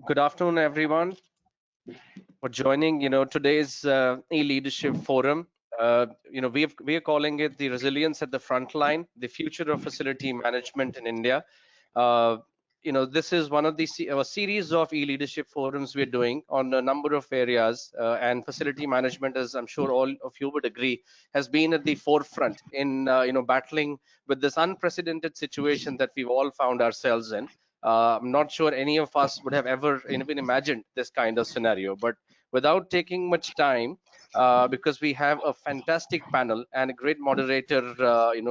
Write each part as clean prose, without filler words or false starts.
Good afternoon, everyone, for joining. Today's e-leadership forum. We are calling it the resilience at the front line, the future of facility management in India. Uh, this is one of the a series of e-leadership forums we're doing on a number of areas, and facility management, as I'm sure all of you would agree, has been at the forefront in battling with this unprecedented situation that we've all found ourselves in. I'm not sure any of us would have ever even imagined this kind of scenario, but without taking much time, because we have a fantastic panel and a great moderator,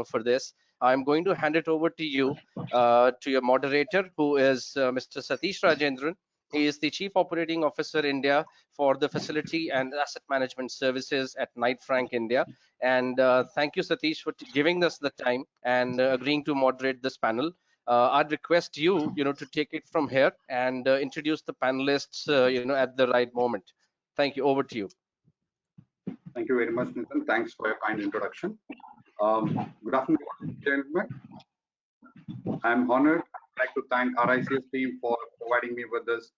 for this, I'm going to hand it over to you, to your moderator, who is Mr. Satish Rajendran. He is the Chief Operating Officer India for the Facility and Asset Management Services at Knight Frank India. And thank you, Satish, for giving us the time and agreeing to moderate this panel. I'd request you, to take it from here and introduce the panelists, at the right moment. Thank you. Over to you. Thank you very much, Nitin. Thanks for your kind introduction. Good afternoon, gentlemen. I'm honored. I'd like to thank RICS team for providing me with this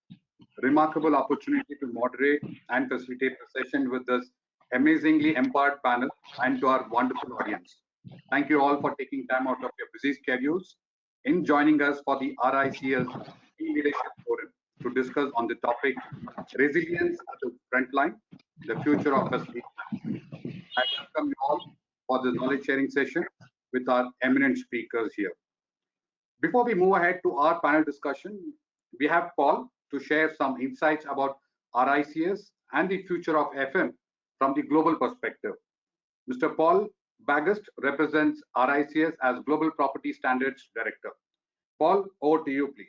remarkable opportunity to moderate and facilitate the session with this amazingly empowered panel and to our wonderful audience. Thank you all for taking time out of your busy schedules in joining us for the RICS e-leadership forum to discuss on the topic resilience at the front line, the future of facility management. I welcome you all for the knowledge sharing session with our eminent speakers here. Before we move ahead to our panel discussion, we have Paul to share some insights about RICS and the future of FM from the global perspective. Mr. Paul Bagust represents RICS as Global Property Standards Director. Paul, over to you, please.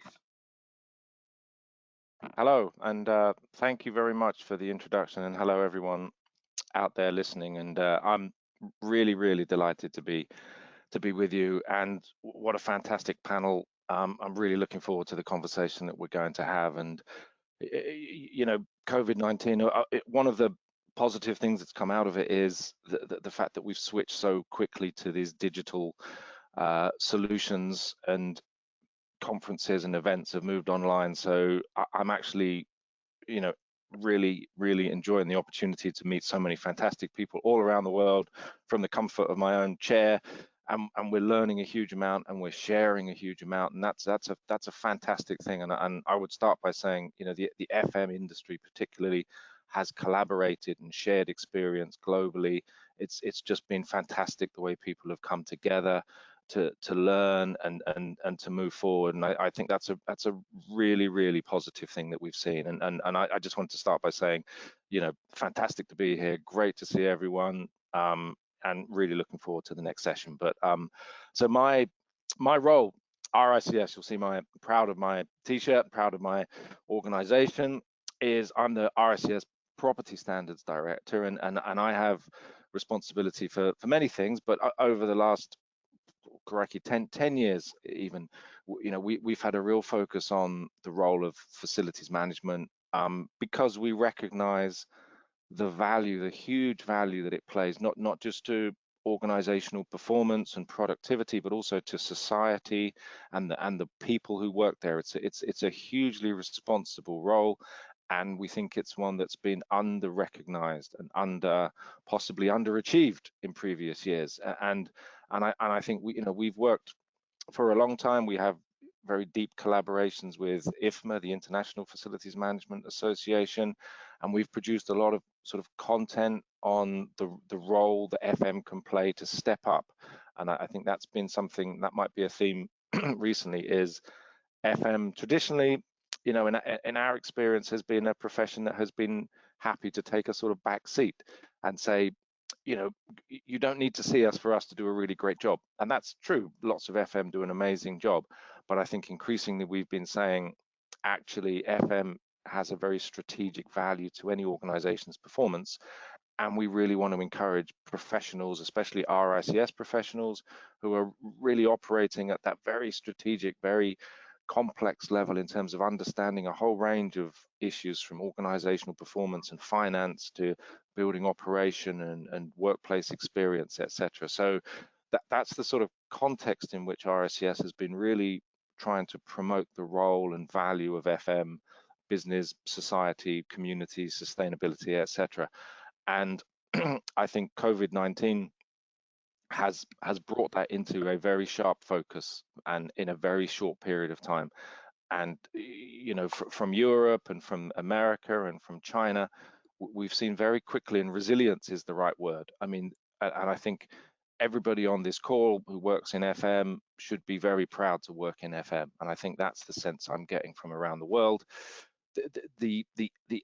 Hello, and thank you very much for the introduction, and hello everyone out there listening. And I'm really delighted to be with you, and what a fantastic panel. I'm really looking forward to the conversation that we're going to have. And COVID-19, one of the positive things that's come out of it is the fact that we've switched so quickly to these digital solutions, and conferences and events have moved online. So I'm actually, really enjoying the opportunity to meet so many fantastic people all around the world from the comfort of my own chair, and we're learning a huge amount, and we're sharing a huge amount, and that's a fantastic thing. And I would start by saying, the FM industry particularly has collaborated and shared experience globally. It's just been fantastic the way people have come together to learn and to move forward. And I think that's a really positive thing that we've seen. And I just want to start by saying, fantastic to be here, great to see everyone, and really looking forward to the next session. But so my role, RICS, you'll see proud of my t-shirt, proud of my organization, is I'm the RICS Property Standards Director, and I have responsibility for many things, but over the last, correctly, 10 years even, we've had a real focus on the role of facilities management, because we recognize the huge value that it plays, not just to organizational performance and productivity, but also to society and the people who work there. It's a hugely responsible role, and we think it's one that's been under-recognized and possibly underachieved in previous years. And I think we've worked for a long time. We have very deep collaborations with IFMA, the International Facilities Management Association, and we've produced a lot of sort of content on the role that FM can play to step up. And I think that's been something that might be a theme recently, is FM traditionally, in our experience, has been a profession that has been happy to take a sort of back seat and say, you don't need to see us for us to do a really great job. And that's true. Lots of FM do an amazing job. But I think increasingly we've been saying, actually, FM has a very strategic value to any organization's performance. And we really want to encourage professionals, especially RICS professionals, who are really operating at that very strategic, very complex level in terms of understanding a whole range of issues, from organizational performance and finance to building operation and workplace experience, etc. So that's the sort of context in which RICS has been really trying to promote the role and value of FM business, society, community, sustainability, etc. And I think COVID-19 has brought that into a very sharp focus and in a very short period of time. And from Europe and from America and from China, we've seen very quickly, and resilience is the right word. I mean, and I think everybody on this call who works in FM should be very proud to work in FM, and I think that's the sense I'm getting from around the world. The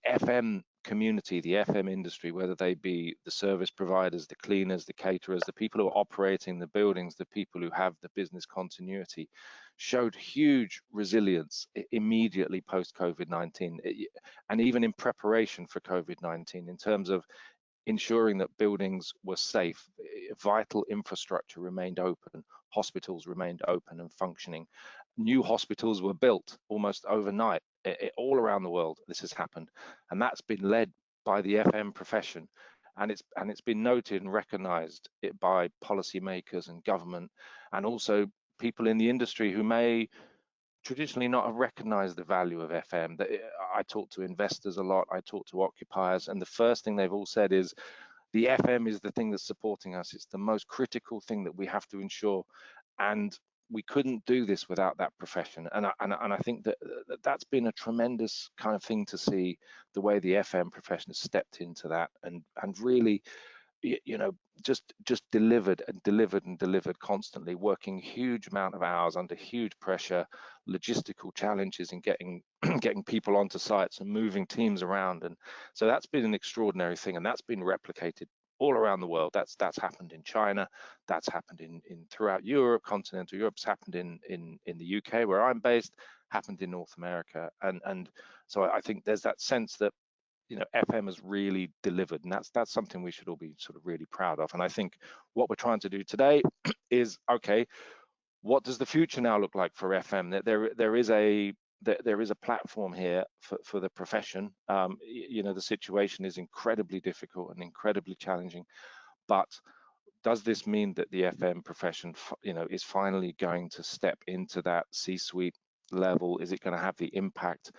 FM community, the FM industry, whether they be the service providers, the cleaners, the caterers, the people who are operating the buildings, the people who have the business continuity, showed huge resilience immediately post COVID-19, and even in preparation for COVID-19 in terms of ensuring that buildings were safe, vital infrastructure remained open, hospitals remained open and functioning. New hospitals were built almost overnight. All around the world this has happened, and that's been led by the FM profession, and it's been noted and recognized by policymakers and government, and also people in the industry who may traditionally not have recognized the value of FM. I talk to investors a lot, I talk to occupiers, and the first thing they've all said is the FM is the thing that's supporting us. It's the most critical thing that we have to ensure, and we couldn't do this without that profession. And I think that's been a tremendous kind of thing to see, the way the FM profession has stepped into that and really, just delivered and delivered and delivered constantly, working huge amount of hours under huge pressure, logistical challenges in getting getting people onto sites and moving teams around. And so that's been an extraordinary thing, and that's been replicated all around the world. That's happened in China, that's happened in throughout Europe, continental Europe, it's happened in the UK where I'm based, happened in North America. And so I think there's that sense that FM has really delivered, and that's something we should all be sort of really proud of. And I think what we're trying to do today is, okay, what does the future now look like for FM? That there is a platform here for the profession. The situation is incredibly difficult and incredibly challenging, but does this mean that the FM profession, is finally going to step into that C-suite level? Is it going to have the impact?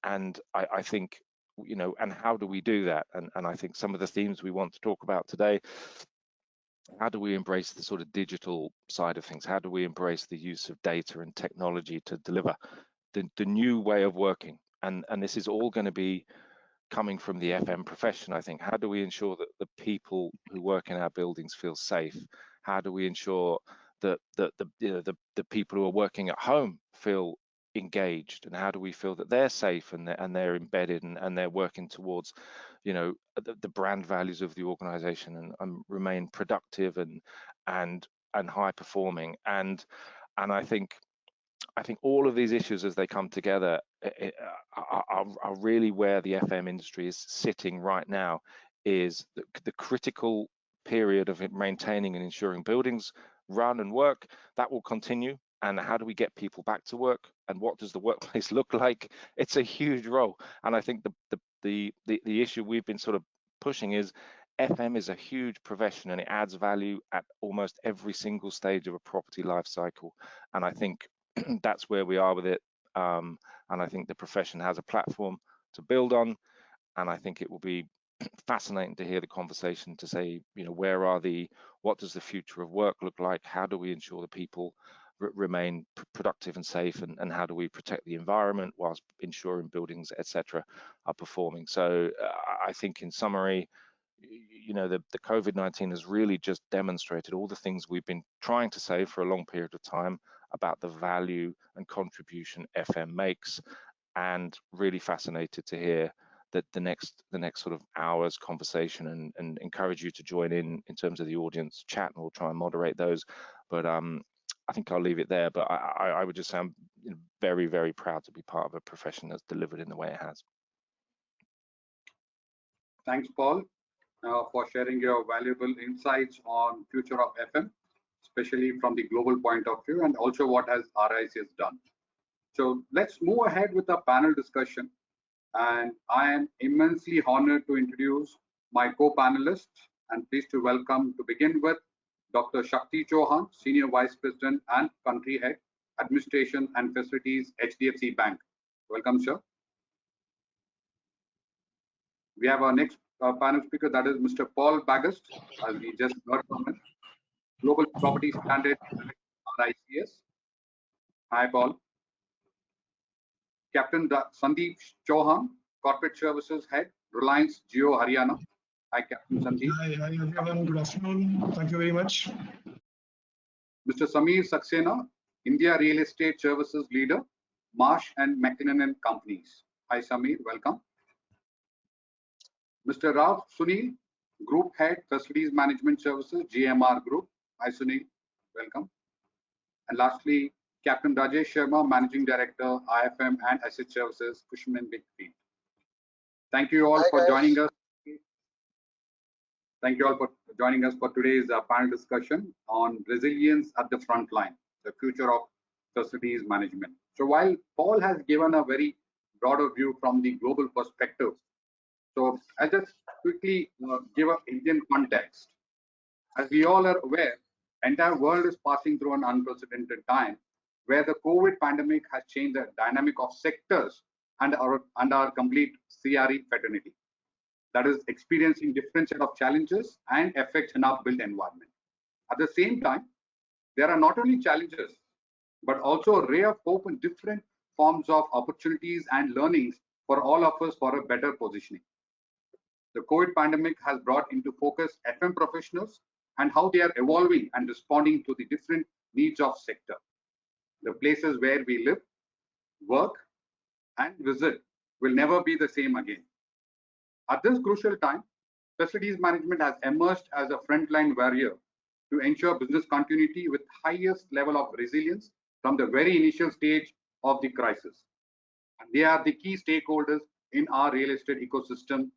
And I think, and how do we do that? And I think some of the themes we want to talk about today: how do we embrace the sort of digital side of things? How do we embrace the use of data and technology to deliver the new way of working? And this is all going to be coming from the FM profession, I think. How do we ensure that the people who work in our buildings feel safe? How do we ensure that the people who are working at home feel engaged, and how do we feel that they're safe and they're embedded and they're working towards the brand values of the organization and remain productive and high performing? And I think all of these issues, as they come together, are really where the FM industry is sitting right now, is the critical period of maintaining and ensuring buildings run and work. That will continue. And how do we get people back to work? And what does the workplace look like? It's a huge role. And I think the issue we've been sort of pushing is FM is a huge profession, and it adds value at almost every single stage of a property life cycle. And I think that's where we are with it. And I think the profession has a platform to build on. And I think it will be fascinating to hear the conversation to say, what does the future of work look like? How do we ensure that people remain productive and safe, and how do we protect the environment whilst ensuring buildings, etc., are performing? So I think, in summary, the COVID-19 has really just demonstrated all the things we've been trying to say for a long period of time about the value and contribution FM makes, and really fascinated to hear that the next sort of hour's conversation, and encourage you to join in terms of the audience chat, and we'll try and moderate those. But I think I'll leave it there. But I would just say I'm very, very proud to be part of a profession that's delivered in the way it has. Thanks, Paul, for sharing your valuable insights on future of FM, especially from the global point of view, and also what has RICS done. So let's move ahead with the panel discussion. And I am immensely honored to introduce my co-panelists, and pleased to welcome, to begin with, Dr. Shakti Chauhan, Senior Vice President and Country Head, Administration and Facilities, HDFC Bank. Welcome, sir. We have our next panel speaker, that is Mr. Paul Bagust, as we just heard from him, Global Property Standard RICS. Hi, Paul. Captain Sandeep Chauhan, Corporate Services Head, Reliance Jio Haryana. Hi, Captain Sandeep. Hi, everyone. Good afternoon. Thank you very much. Mr. Samir Saxena, India Real Estate Services Leader, Marsh and McKinnon and Companies. Hi, Samir. Welcome. Mr. Rao Sunil, Group Head, Facilities Management Services, GMR Group. Hi, Sunil. Welcome. And lastly, Captain Rajesh Sharma, Managing Director, IFM and Asset Services, Cushman Wakefield. Thank you all for joining us. Thank you all for joining us for today's panel discussion on resilience at the front line, the future of facilities management. So while Paul has given a very broader view from the global perspective, so I'll just quickly give an Indian context. As we all are aware, entire world is passing through an unprecedented time where the COVID pandemic has changed the dynamic of sectors and our complete CRE fraternity. That is experiencing different set of challenges and effects in our built environment. At the same time, there are not only challenges, but also a ray of hope in different forms of opportunities and learnings for all of us for a better positioning. The COVID pandemic has brought into focus FM professionals and how they are evolving and responding to the different needs of sector. The places where we live, work, and visit will never be the same again. At this crucial time, facilities management has emerged as a frontline warrior to ensure business continuity with highest level of resilience from the very initial stage of the crisis. And they are the key stakeholders in our real estate ecosystem,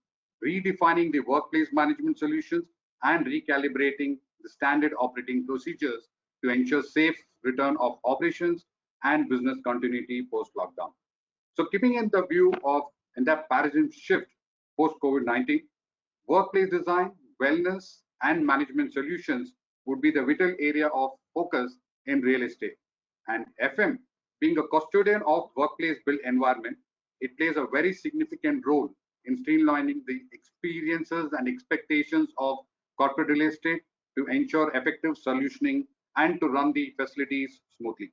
redefining the workplace management solutions and recalibrating the standard operating procedures to ensure safe return of operations and business continuity post-lockdown. So keeping in the view of entire paradigm shift post-COVID-19, workplace design, wellness, and management solutions would be the vital area of focus in real estate. And FM, being a custodian of workplace built environment, it plays a very significant role in streamlining the experiences and expectations of corporate real estate to ensure effective solutioning and to run the facilities smoothly.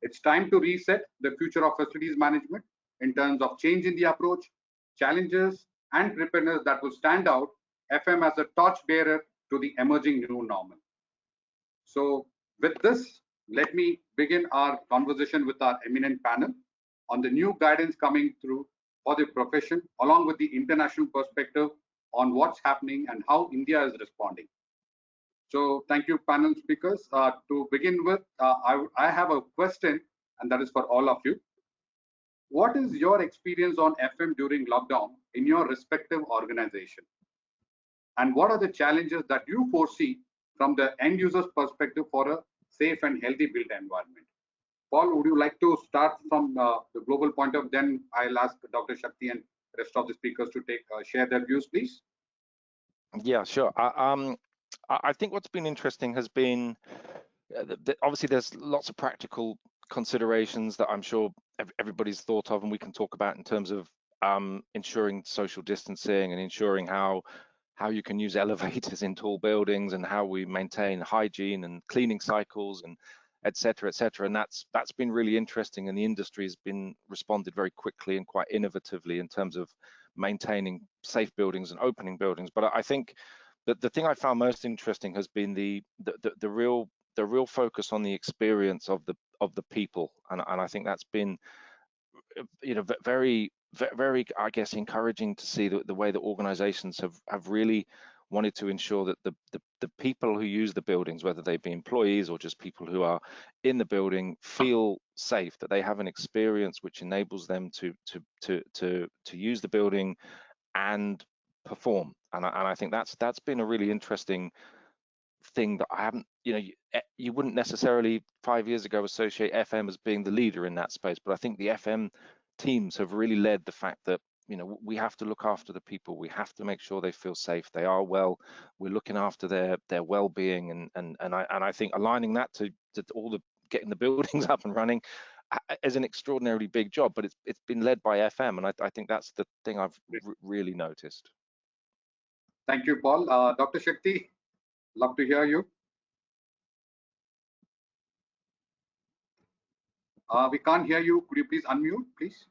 It's time to reset the future of facilities management in terms of change in the approach, challenges, and preparedness that will stand out FM as a torchbearer to the emerging new normal. So with this, let me begin our conversation with our eminent panel on the new guidance coming through for the profession, along with the international perspective on what's happening and how India is responding. So thank you, panel speakers. To begin with, I have a question, and that is for all of you. What is your experience on FM during lockdown in your respective organization? And what are the challenges that you foresee from the end user's perspective for a safe and healthy built environment? Paul, would you like to start from the global point of view? Then I'll ask Dr. Shakti and rest of the speakers to share their views, please. Yeah, sure. I think what's been interesting has been, obviously there's lots of practical considerations that I'm sure everybody's thought of and we can talk about in terms of ensuring social distancing and ensuring how you can use elevators in tall buildings and how we maintain hygiene and cleaning cycles and et cetera, and that's been really interesting, and the industry has been responded very quickly and quite innovatively in terms of maintaining safe buildings and opening buildings. But I think that the thing I found most interesting has been the real focus on the experience of the people, and I think that's been, you know, very, I guess, encouraging to see the way that organizations have really wanted to ensure that the people who use the buildings, whether they be employees or just people who are in the building, feel safe, that they have an experience which enables them to use the building and perform. And I think that's been a really interesting thing that I haven't, you know, you wouldn't necessarily 5 years ago associate FM as being the leader in that space, but I think the FM teams have really led the fact that, you know, we have to look after the people, we have to make sure they feel safe, they are well, we're looking after their well-being, and I think aligning that to all the getting the buildings up and running as an extraordinarily big job, but it's been led by FM, and I think that's the thing I've really noticed. Thank you, Paul. Dr. Shakti, love to hear you. We can't hear you. Could you please unmute, please?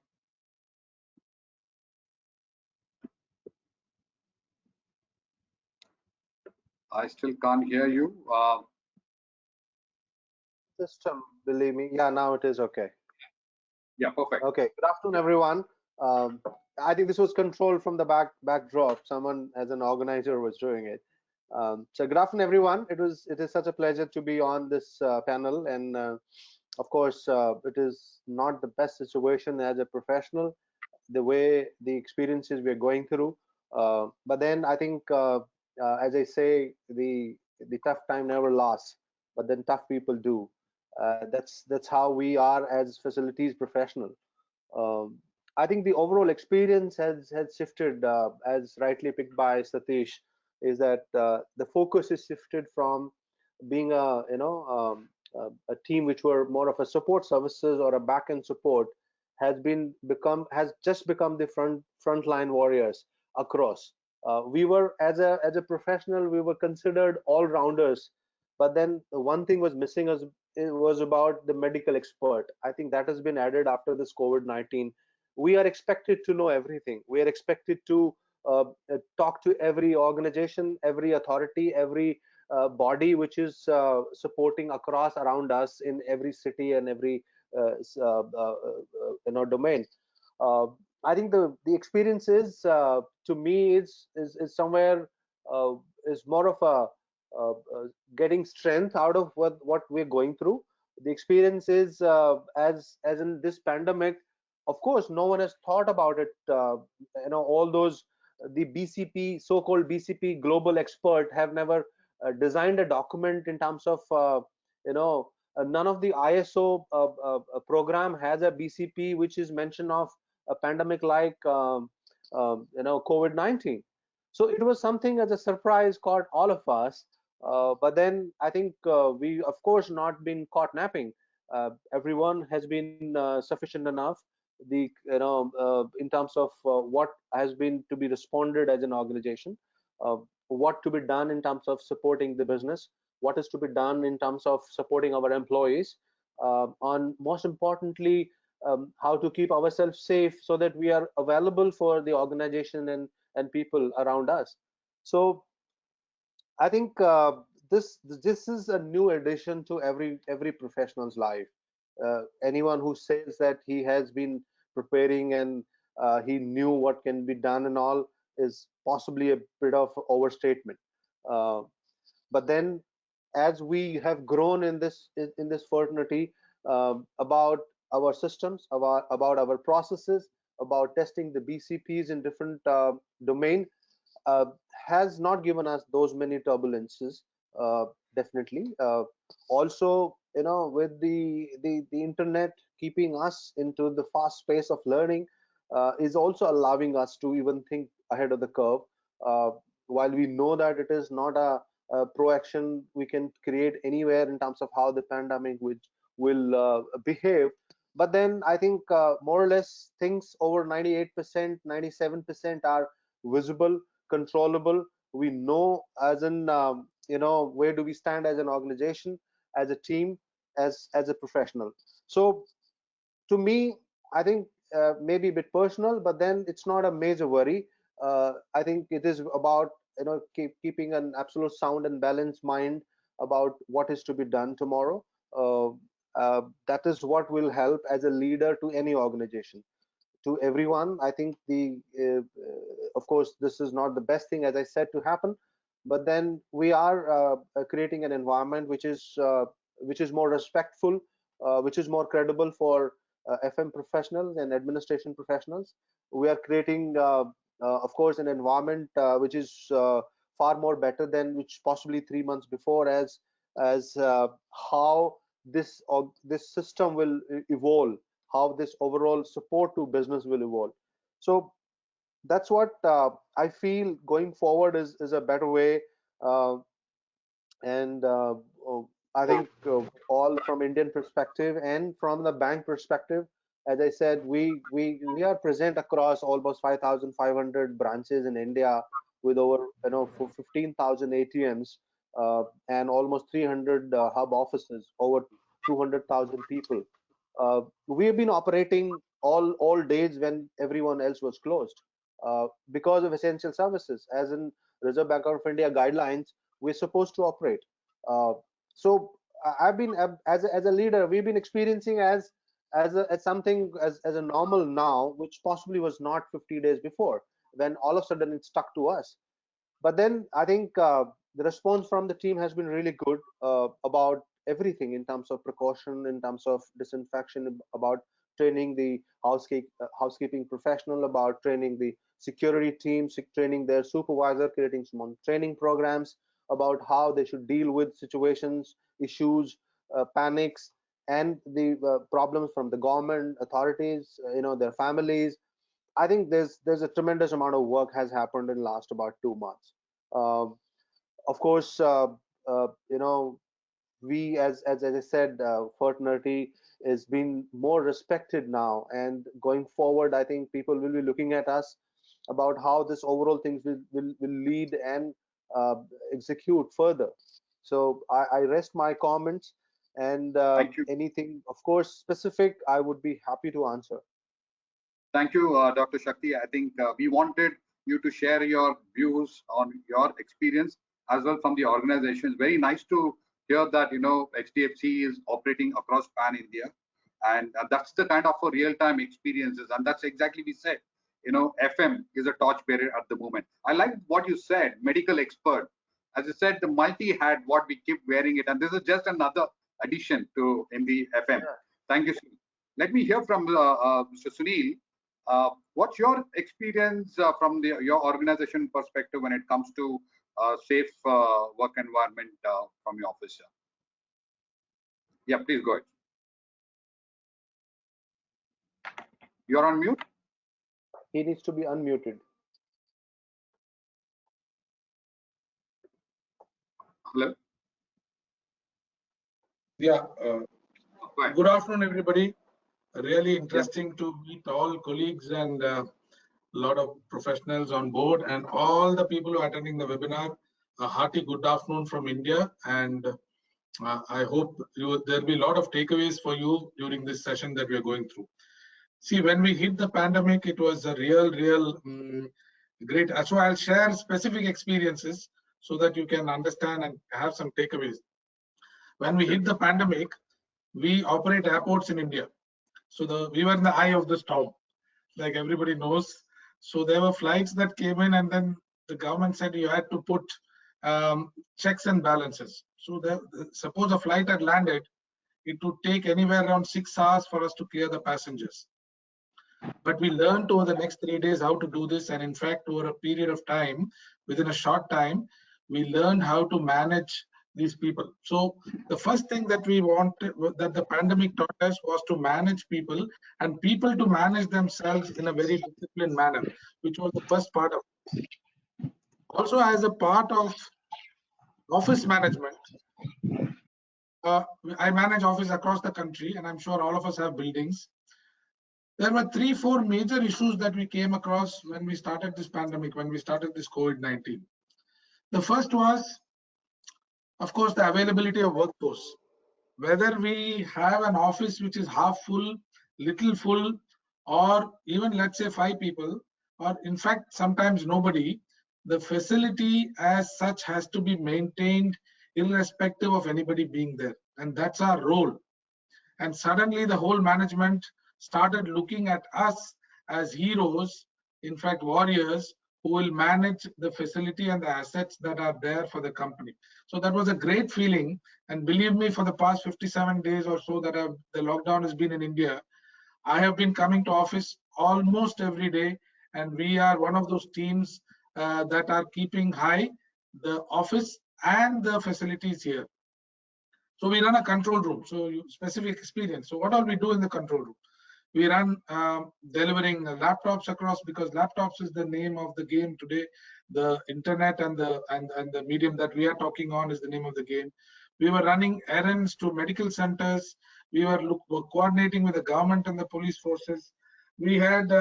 I still can't hear you. System, believe me. Yeah, now it is okay. Yeah, perfect. Okay. Good afternoon, everyone. I think this was controlled from the backdrop. Someone, as an organizer, was doing it. So good afternoon, everyone. It is such a pleasure to be on this panel, and of course, it is not the best situation as a professional, the way the experiences we're going through. But then I think, as I say, the tough time never lasts, but then tough people do. That's how we are as facilities professional. Um, I think the overall experience has shifted, as rightly picked by Satish, is that the focus is shifted from being a team which were more of a support services or a back end support, has just become the frontline warriors across. We were, as a professional, we were considered all rounders, but then the one thing was missing us. It was about the medical expert. I think that has been added after this COVID-19. We are expected to know everything. We are expected to talk to every organization, every authority, every body which is supporting across around us in every city and every domain. Uh, I think the experience is, to me, is somewhere, uh, is more of a getting strength out of what we're going through. The experience is, as in this pandemic, of course no one has thought about it. All those, the BCP, so-called BCP global expert, have never designed a document in terms of, none of the ISO program has a BCP which is mention of a pandemic like COVID-19. So it was something as a surprise caught all of us. But then I think we, of course, not been caught napping. Everyone has been sufficient enough. In terms of what has been to be responded as an organization, uh, what to be done in terms of supporting the business, what is to be done in terms of supporting our employees, on most importantly, how to keep ourselves safe so that we are available for the organization and people around us. So I think this is a new addition to every professional's life. Anyone who says that he has been preparing and he knew what can be done and all is possibly a bit of overstatement. Uh, but then, as we have grown in this fraternity, about our systems, about our processes, about testing the BCPs in different domain, uh, has not given us those many turbulences. uh, Definitely. Also, with the internet keeping us into the fast pace of learning, is also allowing us to even think ahead of the curve. uh, while we know that it is not a proaction we can create anywhere in terms of how the pandemic which will behave, but then I think more or less things over 98%, 97% are visible, controllable. We know, as in, where do we stand as an organization, as a team, as a professional. So to me, I think, maybe a bit personal, but then it's not a major worry. I think it is about, keeping an absolute sound and balanced mind about what is to be done tomorrow. uh, that is what will help as a leader to any organization, to everyone. I think of course, this is not the best thing, as I said, to happen, but then we are creating an environment which is more respectful, which is more credible for FM professionals and administration professionals. We are creating, of course, an environment which is far more better than which possibly 3 months before, as how this system will evolve, how this overall support to business will evolve. So that's what I feel going forward is a better way. uh, and I think all from Indian perspective and from the bank perspective, as I said, we are present across almost 5,500 branches in India with over 15,000 ATMs and almost 300 hub offices, over 200,000 people. We have been operating all days when everyone else was closed because of essential services. As in Reserve Bank of India guidelines, we're supposed to operate. Uh, so I've been as a leader, we've been experiencing as something as a normal now, which possibly was not 50 days before, when all of a sudden it stuck to us. But then I think the response from the team has been really good about everything in terms of precaution, in terms of disinfection, about training the housekeeping professional, about training the security team, training their supervisor, creating some training programs about how they should deal with situations, issues, panics, and the problems from the government authorities, their families. I think there's a tremendous amount of work has happened in last about 2 months. Um, of course, we as I said, fraternity is being more respected now, and going forward, I think people will be looking at us about how this overall things will lead and uh, execute further. So I rest my comments, and Thank you. anything, of course, specific, I would be happy to answer. Thank you, Dr. Shakti. I think we wanted you to share your views on your experience as well from the organization. It's very nice to hear that HDFC is operating across pan India, and that's the kind of a real-time experiences, and that's exactly we said. FM is a torchbearer at the moment. I like what you said, medical expert. As you said, the multi-hat, what we keep wearing it, and this is just another addition to in the FM. Yeah. Thank you. Let me hear from Mr. Sunil. What's your experience from your organization perspective when it comes to safe work environment from your office? Yeah, please go ahead. You're on mute. He needs to be unmuted. Hello. Yeah. Go ahead. Good afternoon, everybody. Really interesting to meet all colleagues and a lot of professionals on board, and all the people who are attending the webinar. A hearty good afternoon from India, and I hope there'll be a lot of takeaways for you during this session that we are going through. See, when we hit the pandemic, it was a real great. So I'll share specific experiences so that you can understand and have some takeaways. When we hit the pandemic, we operate airports in India. So we were in the eye of the storm, like everybody knows. So there were flights that came in, and then the government said you had to put checks and balances. So suppose a flight had landed, it would take anywhere around 6 hours for us to clear the passengers. But we learned over the next 3 days how to do this, and in fact, over a period of time, within a short time, we learned how to manage these people. So the first thing that we wanted, that the pandemic taught us, was to manage people, and people to manage themselves in a very disciplined manner, which was the first part of it. Also, as a part of office management, I manage office across the country, and I'm sure all of us have buildings. There were 3-4 major issues that we came across when we started this pandemic, when we started this COVID-19. The first was, of course, the availability of workforce. Whether we have an office which is half full, little full, or even let's say 5 people, or in fact sometimes nobody, the facility as such has to be maintained irrespective of anybody being there, and that's our role. And suddenly the whole management started looking at us as heroes, in fact warriors, who will manage the facility and the assets that are there for the company. So that was a great feeling, and believe me, for the past 57 days or so that the lockdown has been in India, I have been coming to office almost every day, and we are one of those teams that are keeping high the office and the facilities here. So we run a control room, so specific experience. So what all we do in the control room? We run delivering laptops across, because laptops is the name of the game today. The internet and the medium that we are talking on is the name of the game. We were running errands to medical centers. We were coordinating with the government and the police forces. We had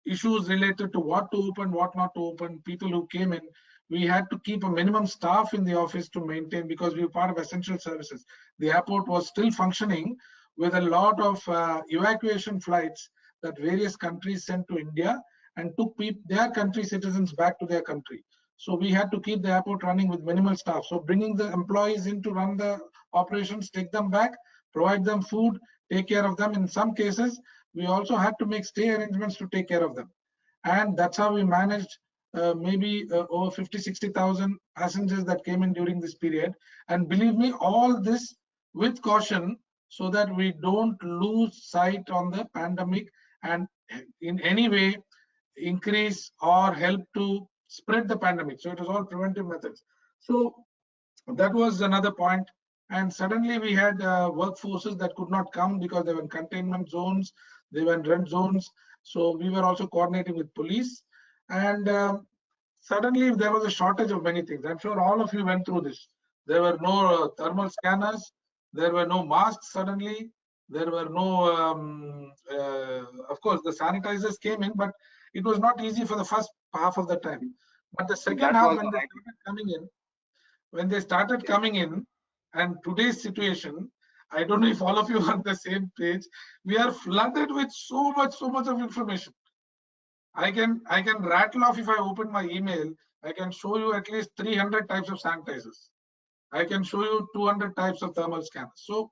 issues related to what to open, what not to open, people who came in. We had to keep a minimum staff in the office to maintain, because we were part of essential services. The airport was still functioning with a lot of evacuation flights that various countries sent to India and took their country citizens back to their country. So we had to keep the airport running with minimal staff. So bringing the employees in to run the operations, take them back, provide them food, take care of them. In some cases, we also had to make stay arrangements to take care of them. And that's how we managed maybe over 50-60,000 passengers that came in during this period. And believe me, all this with caution, so that we don't lose sight on the pandemic and in any way increase or help to spread the pandemic. So it was all preventive methods. So that was another point. And suddenly we had workforces that could not come because they were in containment zones, they were in red zones. So we were also coordinating with police. And suddenly there was a shortage of many things. I'm sure all of you went through this. There were no thermal scanners. There were no masks suddenly. There were no, of course, the sanitizers came in, but it was not easy for the first half of the time. But the second half, when they started coming in, and today's situation, I don't know if all of you are on the same page. We are flooded with so much of information. I can rattle off, if I open my email, I can show you at least 300 types of sanitizers. I can show you 200 types of thermal scanners. So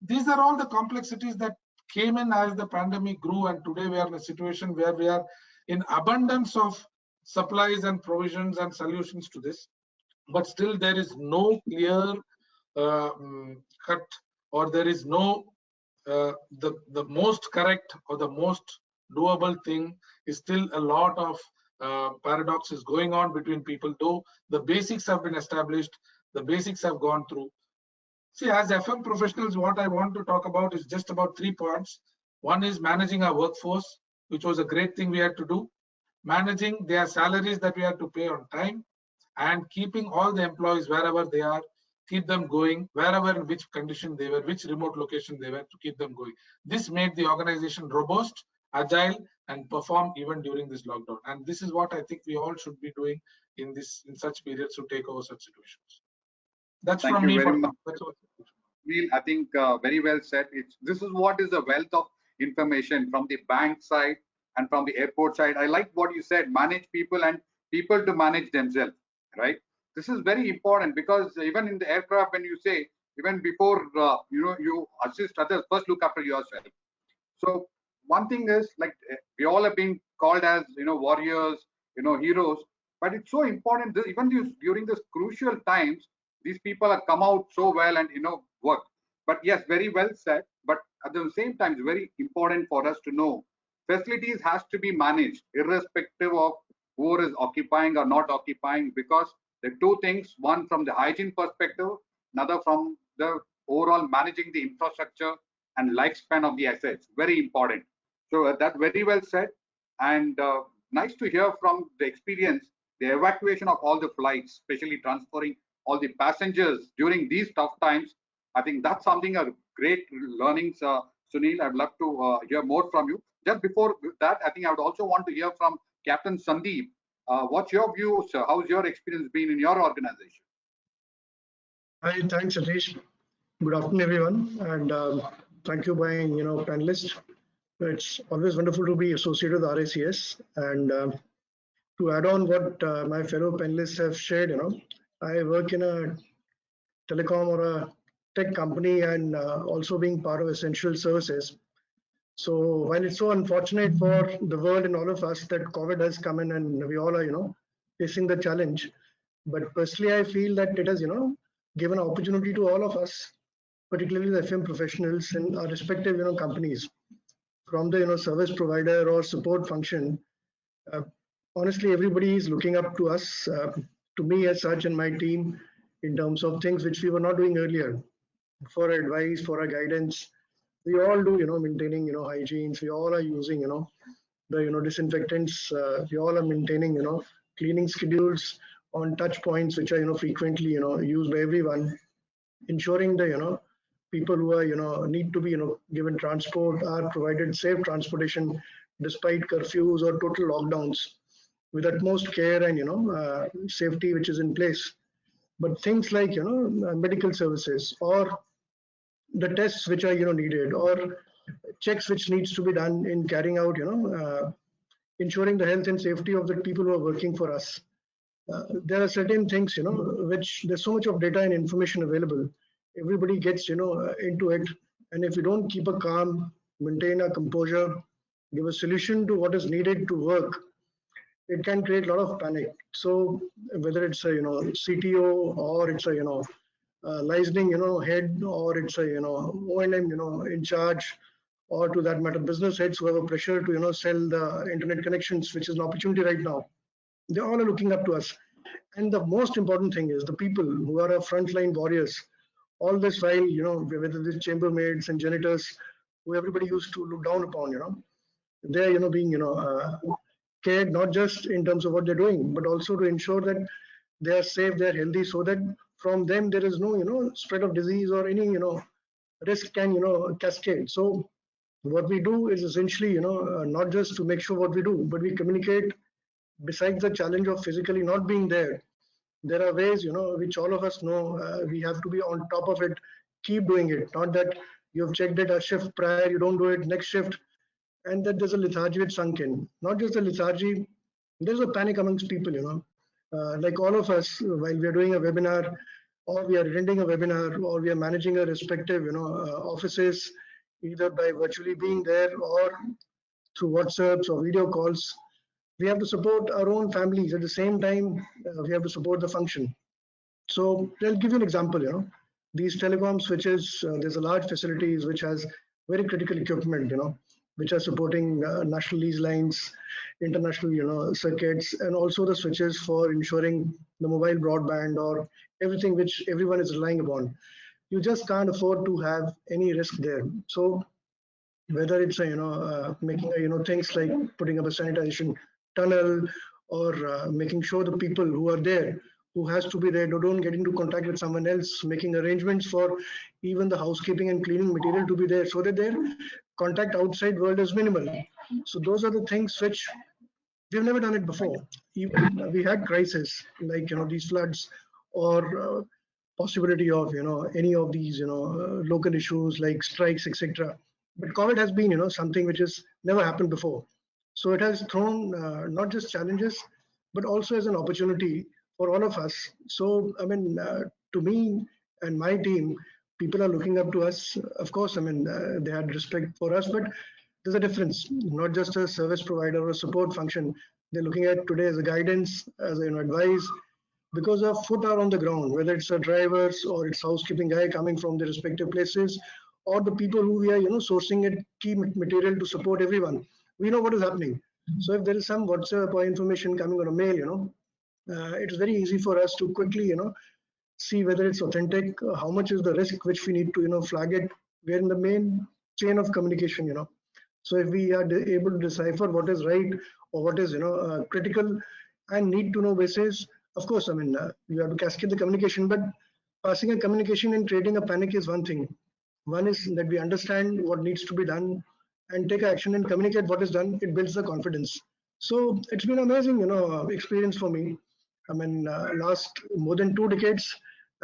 these are all the complexities that came in as the pandemic grew, and today we are in a situation where we are in abundance of supplies and provisions and solutions to this. But still there is no clear cut, or there is no the most correct or the most doable thing. Is still a lot of paradoxes going on between people, though the basics have been established, the basics have gone through. See, as FM professionals, what I want to talk about is just about 3 points. One is managing our workforce, which was a great thing we had to do. Managing their salaries that we had to pay on time, and keeping all the employees wherever they are, keep them going, wherever, in which condition they were, which remote location they were, to keep them going. This made the organization robust, agile, and perform even during this lockdown. And this is what I think we all should be doing in such periods to take over such situations. That's Thank from you me. very much. I think very well said. This is what is the wealth of information from the bank side and from the airport side. I like what you said, manage people and people to manage themselves, right? This is very important, because even in the aircraft, when you say, even before you assist others, first look after yourself. So one thing is, like, we all have been called as warriors, heroes, but it's so important that even during this crucial times, these people have come out so well and work. But yes, very well said. But at the same time, it's very important for us to know facilities has to be managed irrespective of who is occupying or not occupying, because the two things: one from the hygiene perspective, another from the overall managing the infrastructure and lifespan of the assets. Very important. So that's very well said, and nice to hear from the experience, the evacuation of all the flights, especially transferring all the passengers during these tough times. I think that's something a great learnings, Sunil. I'd love to hear more from you. Just before that, I think I would also want to hear from Captain Sandeep. What's your view, sir? How's your experience been in your organization? Hi, thanks, Satish. Good afternoon, everyone, and thank you, my panelists. It's always wonderful to be associated with RICS, and to add on what my fellow panelists have shared, I work in a telecom or a tech company, and also being part of essential services. So while it's so unfortunate for the world and all of us that COVID has come in and we all are, facing the challenge, but personally, I feel that it has, given an opportunity to all of us, particularly the FM professionals in our respective, companies, from the, service provider or support function. Honestly, everybody is looking up to us, to me as such, and my team, in terms of things which we were not doing earlier, for advice, for our guidance. We all do, maintaining, hygienes. We all are using, the, disinfectants. We all are maintaining, cleaning schedules on touch points which are frequently used by everyone, ensuring the people who are need to be given transport are provided safe transportation despite curfews or total lockdowns with utmost care and safety which is in place. But things like medical services or the tests which are needed or checks which needs to be done in carrying out ensuring the health and safety of the people who are working for us. There are certain things which there's so much of data and information available. Everybody gets into it, and if you don't keep a calm, maintain a composure, give a solution to what is needed to work, it can create a lot of panic. So whether it's a CTO or it's a licensing head, or it's a O&M in charge, or to that matter business heads who have a pressure to sell the internet connections, which is an opportunity right now, they all are looking up to us. And the most important thing is the people who are our frontline warriors. All this while, whether it's chambermaids and janitors, who everybody used to look down upon, they're, being, cared not just in terms of what they're doing, but also to ensure that they are safe, they're healthy, so that from them there is no, spread of disease or any, risk can, cascade. So what we do is essentially, not just to make sure what we do, but we communicate. Besides the challenge of physically not being there, there are ways which all of us know we have to be on top of it, keep doing it, not that you've checked it a shift prior, you don't do it next shift, and that there's a lethargy which sunk in. Not just a lethargy, there's a panic amongst people, like all of us, while we are doing a webinar or we are attending a webinar or we are managing a respective offices, either by virtually being there or through WhatsApps or video calls, we have to support our own families. At the same time, we have to support the function. So I'll give you an example. These telecom switches, there's a large facilities which has very critical equipment, which are supporting national lease lines, international, circuits, and also the switches for ensuring the mobile broadband or everything which everyone is relying upon. You just can't afford to have any risk there. So whether it's making things like putting up a sanitization tunnel or making sure the people who are there, who has to be there, don't get into contact with someone else, making arrangements for even the housekeeping and cleaning material to be there so that their contact outside world is minimal. So those are the things which we've never done it before. Even we had crises like these floods or possibility of any of these local issues like strikes, etc. But COVID has been something which has never happened before. So it has thrown not just challenges, but also as an opportunity for all of us. So I mean, to me and my team, people are looking up to us. Of course, I mean they had respect for us, but there's a difference. Not just a service provider or a support function. They're looking at today as a guidance, as advice, because our foot are on the ground, whether it's a drivers or it's housekeeping guy coming from the respective places, or the people who we are sourcing at key material to support everyone. We know what is happening. So if there is some WhatsApp or information coming on a mail, it's very easy for us to quickly see whether it's authentic, how much is the risk which we need to flag it. We're in the main chain of communication. So if we are able to decipher what is right or what is critical and need to know basis, of course, I mean you have to cascade the communication, but passing a communication and creating a panic is one thing. One is that we understand what needs to be done and take action and communicate what is done. It builds the confidence. So it's been amazing, experience for me. I mean, last more than 2 decades,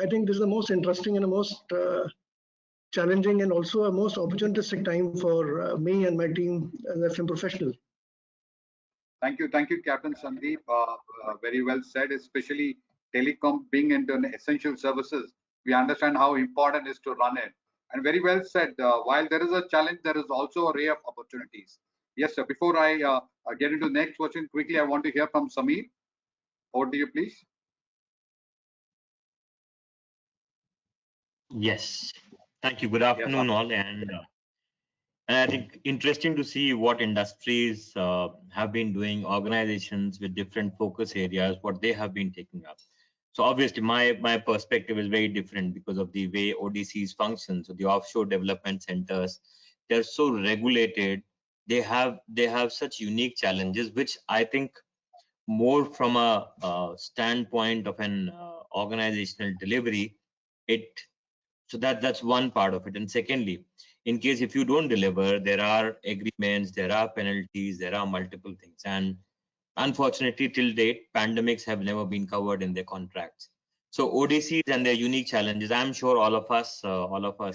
I think this is the most interesting and the most challenging and also a most opportunistic time for me and my team as a film professional. Thank you, Captain Sandeep. Very well said. Especially telecom being into an essential services, we understand how important it is to run it. And very well said. While there is a challenge, there is also a ray of opportunities. Yes, sir. Before I get into the next question, quickly, I want to hear from Sameer. Over to you, please. Yes, thank you. Good afternoon, all. And I think interesting to see what industries have been doing, organizations with different focus areas, what they have been taking up. So obviously, my perspective is very different because of the way ODCs function. So the offshore development centers, they're so regulated. They have such unique challenges, which I think more from a standpoint of an organizational delivery, so that's one part of it. And secondly, in case if you don't deliver, there are agreements, there are penalties, there are multiple things. And unfortunately, till date, pandemics have never been covered in their contracts. So ODCs and their unique challenges, I'm sure all of us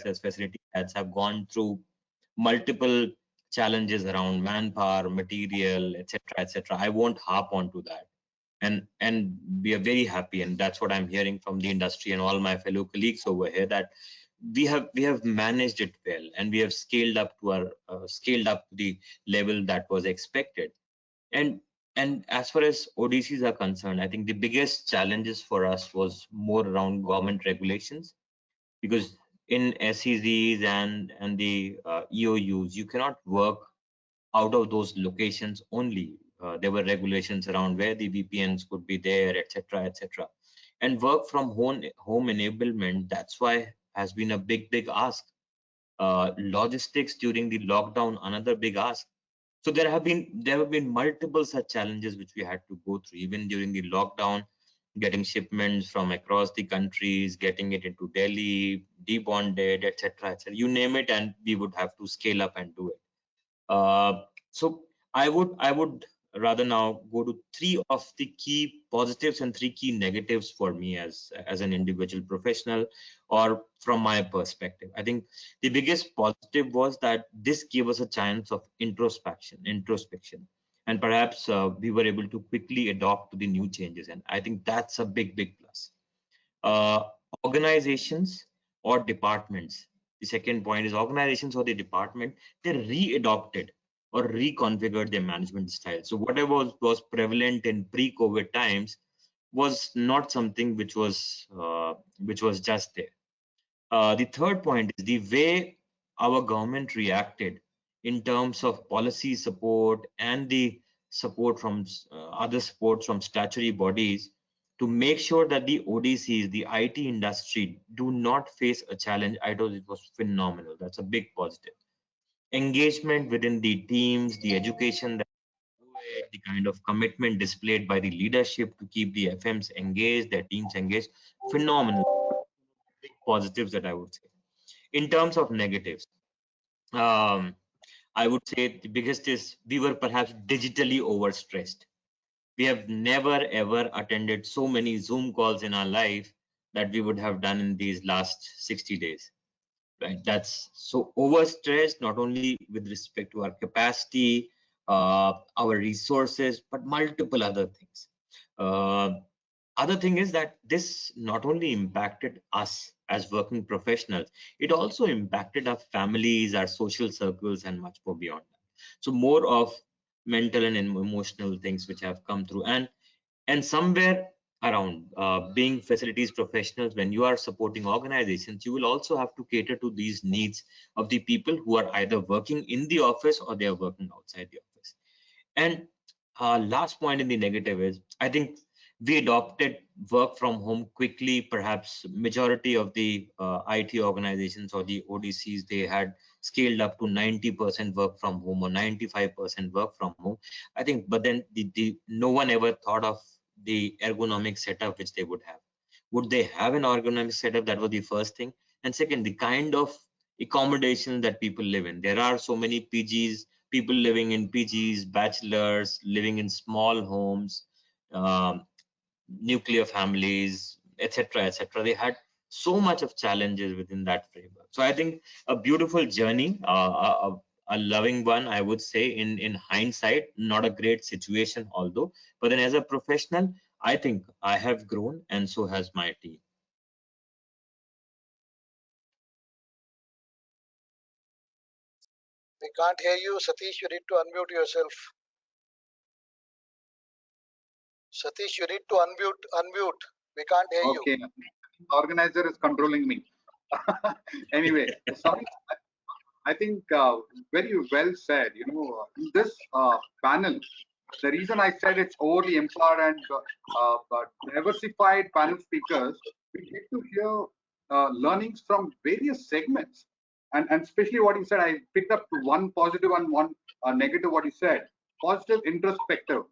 as facility heads have gone through multiple challenges around manpower, material, etc. I won't harp onto that. And we are very happy, and that's what I'm hearing from the industry and all my fellow colleagues over here, that we have managed it well, and we have scaled up to the level that was expected. And as far as ODCs are concerned, I think the biggest challenges for us was more around government regulations, because in SEZs and the EOUs, you cannot work out of those locations only. There were regulations around where the VPNs could be there, etc. And work from home enablement, that's why has been a big ask. Logistics during the lockdown, another big ask. So there have been multiple such challenges which we had to go through, even during the lockdown, getting shipments from across the countries, getting it into Delhi, debonded, etc. You name it, and we would have to scale up and do it. So I would rather now go to three of the key positives and three key negatives for me as an individual professional, or from my perspective. I think the biggest positive was that this gave us a chance of introspection, and perhaps we were able to quickly adopt to the new changes, and I think that's a big plus. uh, Organizations or departments. The second point is organizations or the department, they re-adopted or reconfigured their management style. So whatever was prevalent in pre-COVID times was not something which was just there. The third point is the way our government reacted in terms of policy support and the support from other support from statutory bodies, to make sure that the ODCs, the IT industry, do not face a challenge. I thought it was phenomenal. That's a big positive. Engagement within the teams, the education that the kind of commitment displayed by the leadership to keep the FMs engaged, their teams engaged, phenomenal. Big positives that I would say. In terms of negatives, um, I would say the biggest is we were perhaps digitally overstressed. We have never ever attended so many Zoom calls in our life that we would have done in these last 60 days. Right? That's so overstressed, not only with respect to our capacity, our resources, but multiple other things. Uh, Other thing is that this not only impacted us as working professionals, it also impacted our families, our social circles, and much more beyond that. So more of mental and emotional things which have come through. And somewhere around being facilities professionals, when you are supporting organizations, you will also have to cater to these needs of the people who are either working in the office or they are working outside the office. And last point in the negative is, I think we adopted work from home quickly. Perhaps majority of the IT organizations or the ODCs, they had scaled up to 90% work from home or 95% work from home. I think, but then no one ever thought of the ergonomic setup which they would have. Would they have an ergonomic setup? That was the first thing. And second, the kind of accommodation that people live in. There are so many PGs, people living in PGs, bachelors living in small homes, um, nuclear families, etc. They had so much of challenges within that framework. So I think a beautiful journey, a loving one, I would say, in hindsight. Not a great situation, although, but then as a professional, I think I have grown, and so has my team. We can't hear you, Satish. You need to unmute yourself. Satish, you need to unmute. We can't hear you. Okay, organizer is controlling me. Anyway, sorry. I think very well said. You know, in this panel, the reason I said it's overly empowered and diversified panel speakers, we get to hear learnings from various segments. And especially what you said, I picked up one positive and one negative what you said. Positive, introspective.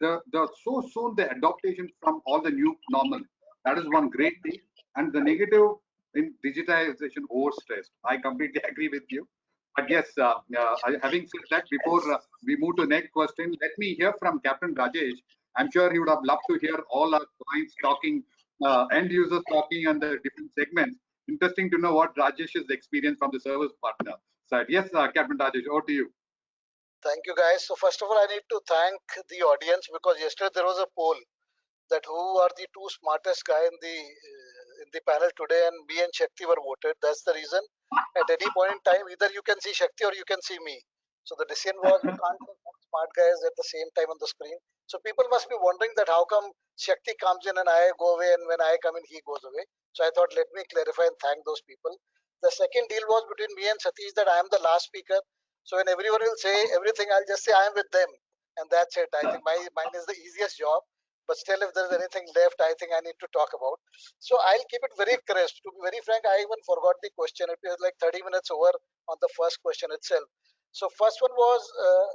the so soon the adaptation from all the new normal. That is one great thing. And the negative in digitization overstressed. I completely agree with you. But yes, having said that, before we move to the next question, let me hear from Captain Rajesh. I'm sure he would have loved to hear all our clients talking, end users talking on the different segments. Interesting to know what Rajesh's experience from the service partner side. Yes, Captain Rajesh, over to you. Thank you, guys. So first of all, I need to thank the audience because yesterday there was a poll that who are the two smartest guy in the panel today, and me and Shakti were voted. That's the reason. At any point in time, either you can see Shakti or you can see me. So the decision was we can't have both smart guys at the same time on the screen. So people must be wondering that how come Shakti comes in and I go away, and when I come in he goes away. So I thought let me clarify and thank those people. The second deal was between me and Satish that I am the last speaker. So when everyone will say everything, I'll just say I am with them, and that's it. I think mine is the easiest job. But still, if there's anything left, I think I need to talk about. So I'll keep it very crisp. To be very frank, I even forgot the question. It was like 30 minutes over on the first question itself. So first one was,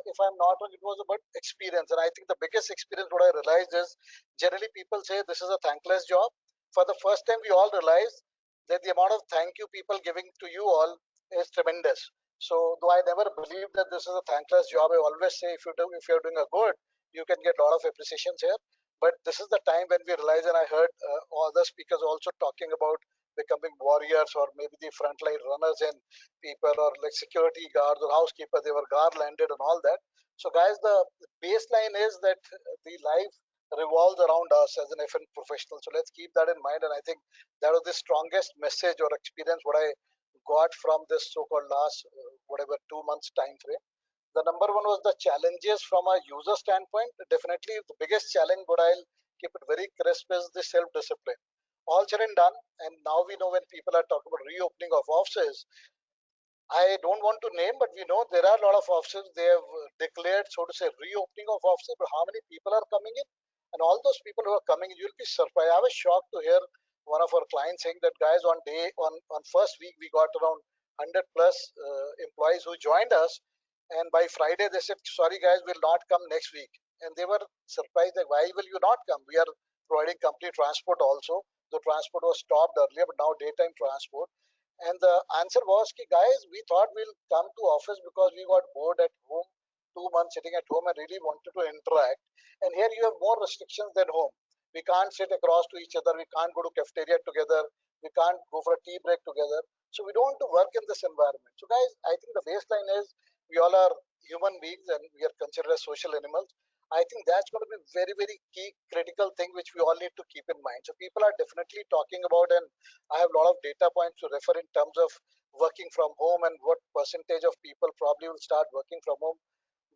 if I'm not wrong, it was about experience. And I think the biggest experience what I realized is generally people say this is a thankless job. For the first time, we all realized that the amount of thank you people giving to you all is tremendous. So though I never believed that this is a thankless job, I always say if you're doing a good, you can get a lot of appreciations here. But this is the time when we realize, and I heard other speakers also talking about becoming warriors or maybe the frontline runners and people or like security guards or housekeepers, they were garlanded and all that. So guys, the baseline is that the life revolves around us as an FN professional. So let's keep that in mind. And I think that was the strongest message or experience what I got from this so-called last, whatever, 2 months time frame. The number one was the challenges from a user standpoint. Definitely the biggest challenge, but I'll keep it very crisp, is the self-discipline. All said and done, and now we know when people are talking about reopening of offices, I don't want to name, but we know there are a lot of offices, they have declared, so to say, reopening of offices, but how many people are coming in? And all those people who are coming in, you'll be surprised. I was shocked to hear one of our clients saying that, guys, on first week, we got around 100 plus employees who joined us. And by Friday, they said, sorry, guys, we'll not come next week. And they were surprised, like, why will you not come? We are providing complete transport also. The transport was stopped earlier, but now daytime transport. And the answer was, guys, we thought we'll come to office because we got bored at home, 2 months sitting at home and really wanted to interact. And here you have more restrictions than home. We can't sit across to each other. We can't go to cafeteria together. We can't go for a tea break together. So we don't want to work in this environment. So guys, I think the baseline is we all are human beings and we are considered as social animals. I think that's going to be very, very key critical thing which we all need to keep in mind. So people are definitely talking about, and I have a lot of data points to refer in terms of working from home and what percentage of people probably will start working from home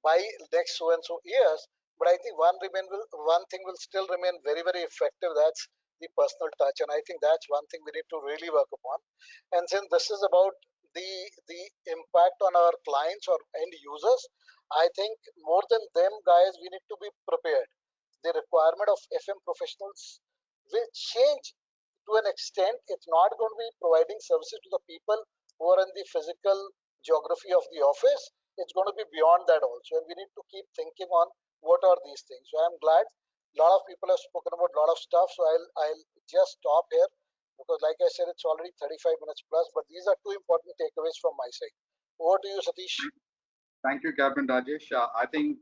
by next so and so years. But I think one thing will still remain very, very effective. That's the personal touch, and I think that's one thing we need to really work upon. And since this is about the impact on our clients or end users, I think more than them, guys, we need to be prepared. The requirement of FM professionals will change to an extent. It's not going to be providing services to the people who are in the physical geography of the office. It's going to be beyond that also, and we need to keep thinking on what are these things. So I'm glad a lot of people have spoken about a lot of stuff. So I'll just stop here because, like I said, it's already 35 minutes plus. But these are two important takeaways from my side. Over to you, Satish. Thank you, Captain Rajesh. I think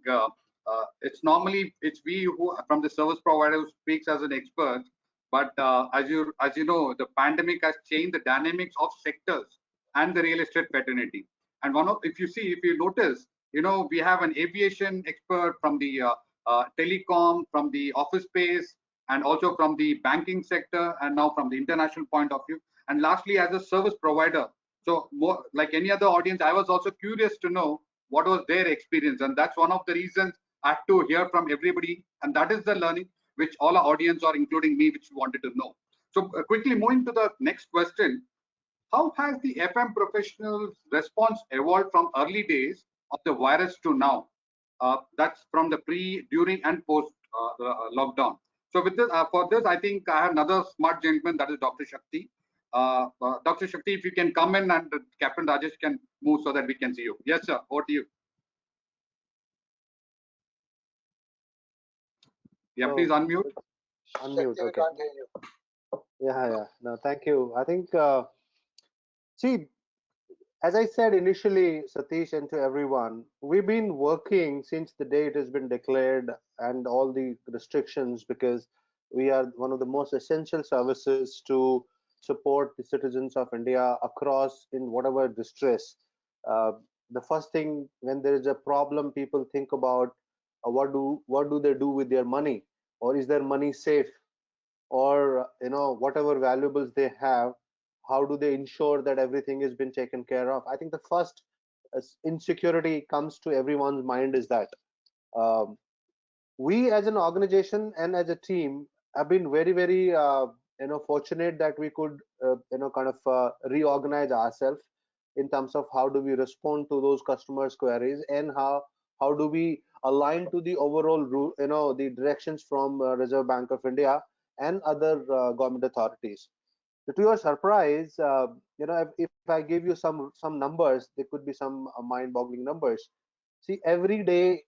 it's normally it's we who from the service provider who speaks as an expert. But as you know, the pandemic has changed the dynamics of sectors and the real estate fraternity. And if you notice, we have an aviation expert from the telecom, from the office space, and also from the banking sector, and now from the international point of view. And lastly, as a service provider. So more like any other audience, I was also curious to know what was their experience, and that's one of the reasons I had to hear from everybody, and that is the learning which all our audience, or including me, which wanted to know. So quickly moving to the next question, how has the FM professionals response evolved from early days of the virus to now? That's from the pre, during, and post lockdown. So with this, for this, I think I have another smart gentleman, that is Dr. Shakti. Dr. Shakti, if you can come in, and Captain Rajesh can move so that we can see you. Yes, sir. Over to you. Yeah, So please unmute. unmute. Shakti, we Okay. can't hear you. Yeah. No, thank you. I think, see, as I said initially, Satish, and to everyone, we've been working since the day it has been declared and all the restrictions, because we are one of the most essential services to support the citizens of India across in whatever distress. Uh, the first thing when there is a problem, people think about what do they do with their money, or is their money safe, or whatever valuables they have, how do they ensure that everything has been taken care of. I think the first insecurity comes to everyone's mind is that um, we as an organization and as a team have been very very fortunate that we could kind of reorganize ourselves in terms of how do we respond to those customers queries, and how do we align to the overall the directions from Reserve Bank of India and other government authorities. So to your surprise, if I give you some numbers, there could be some mind-boggling numbers. See, every day,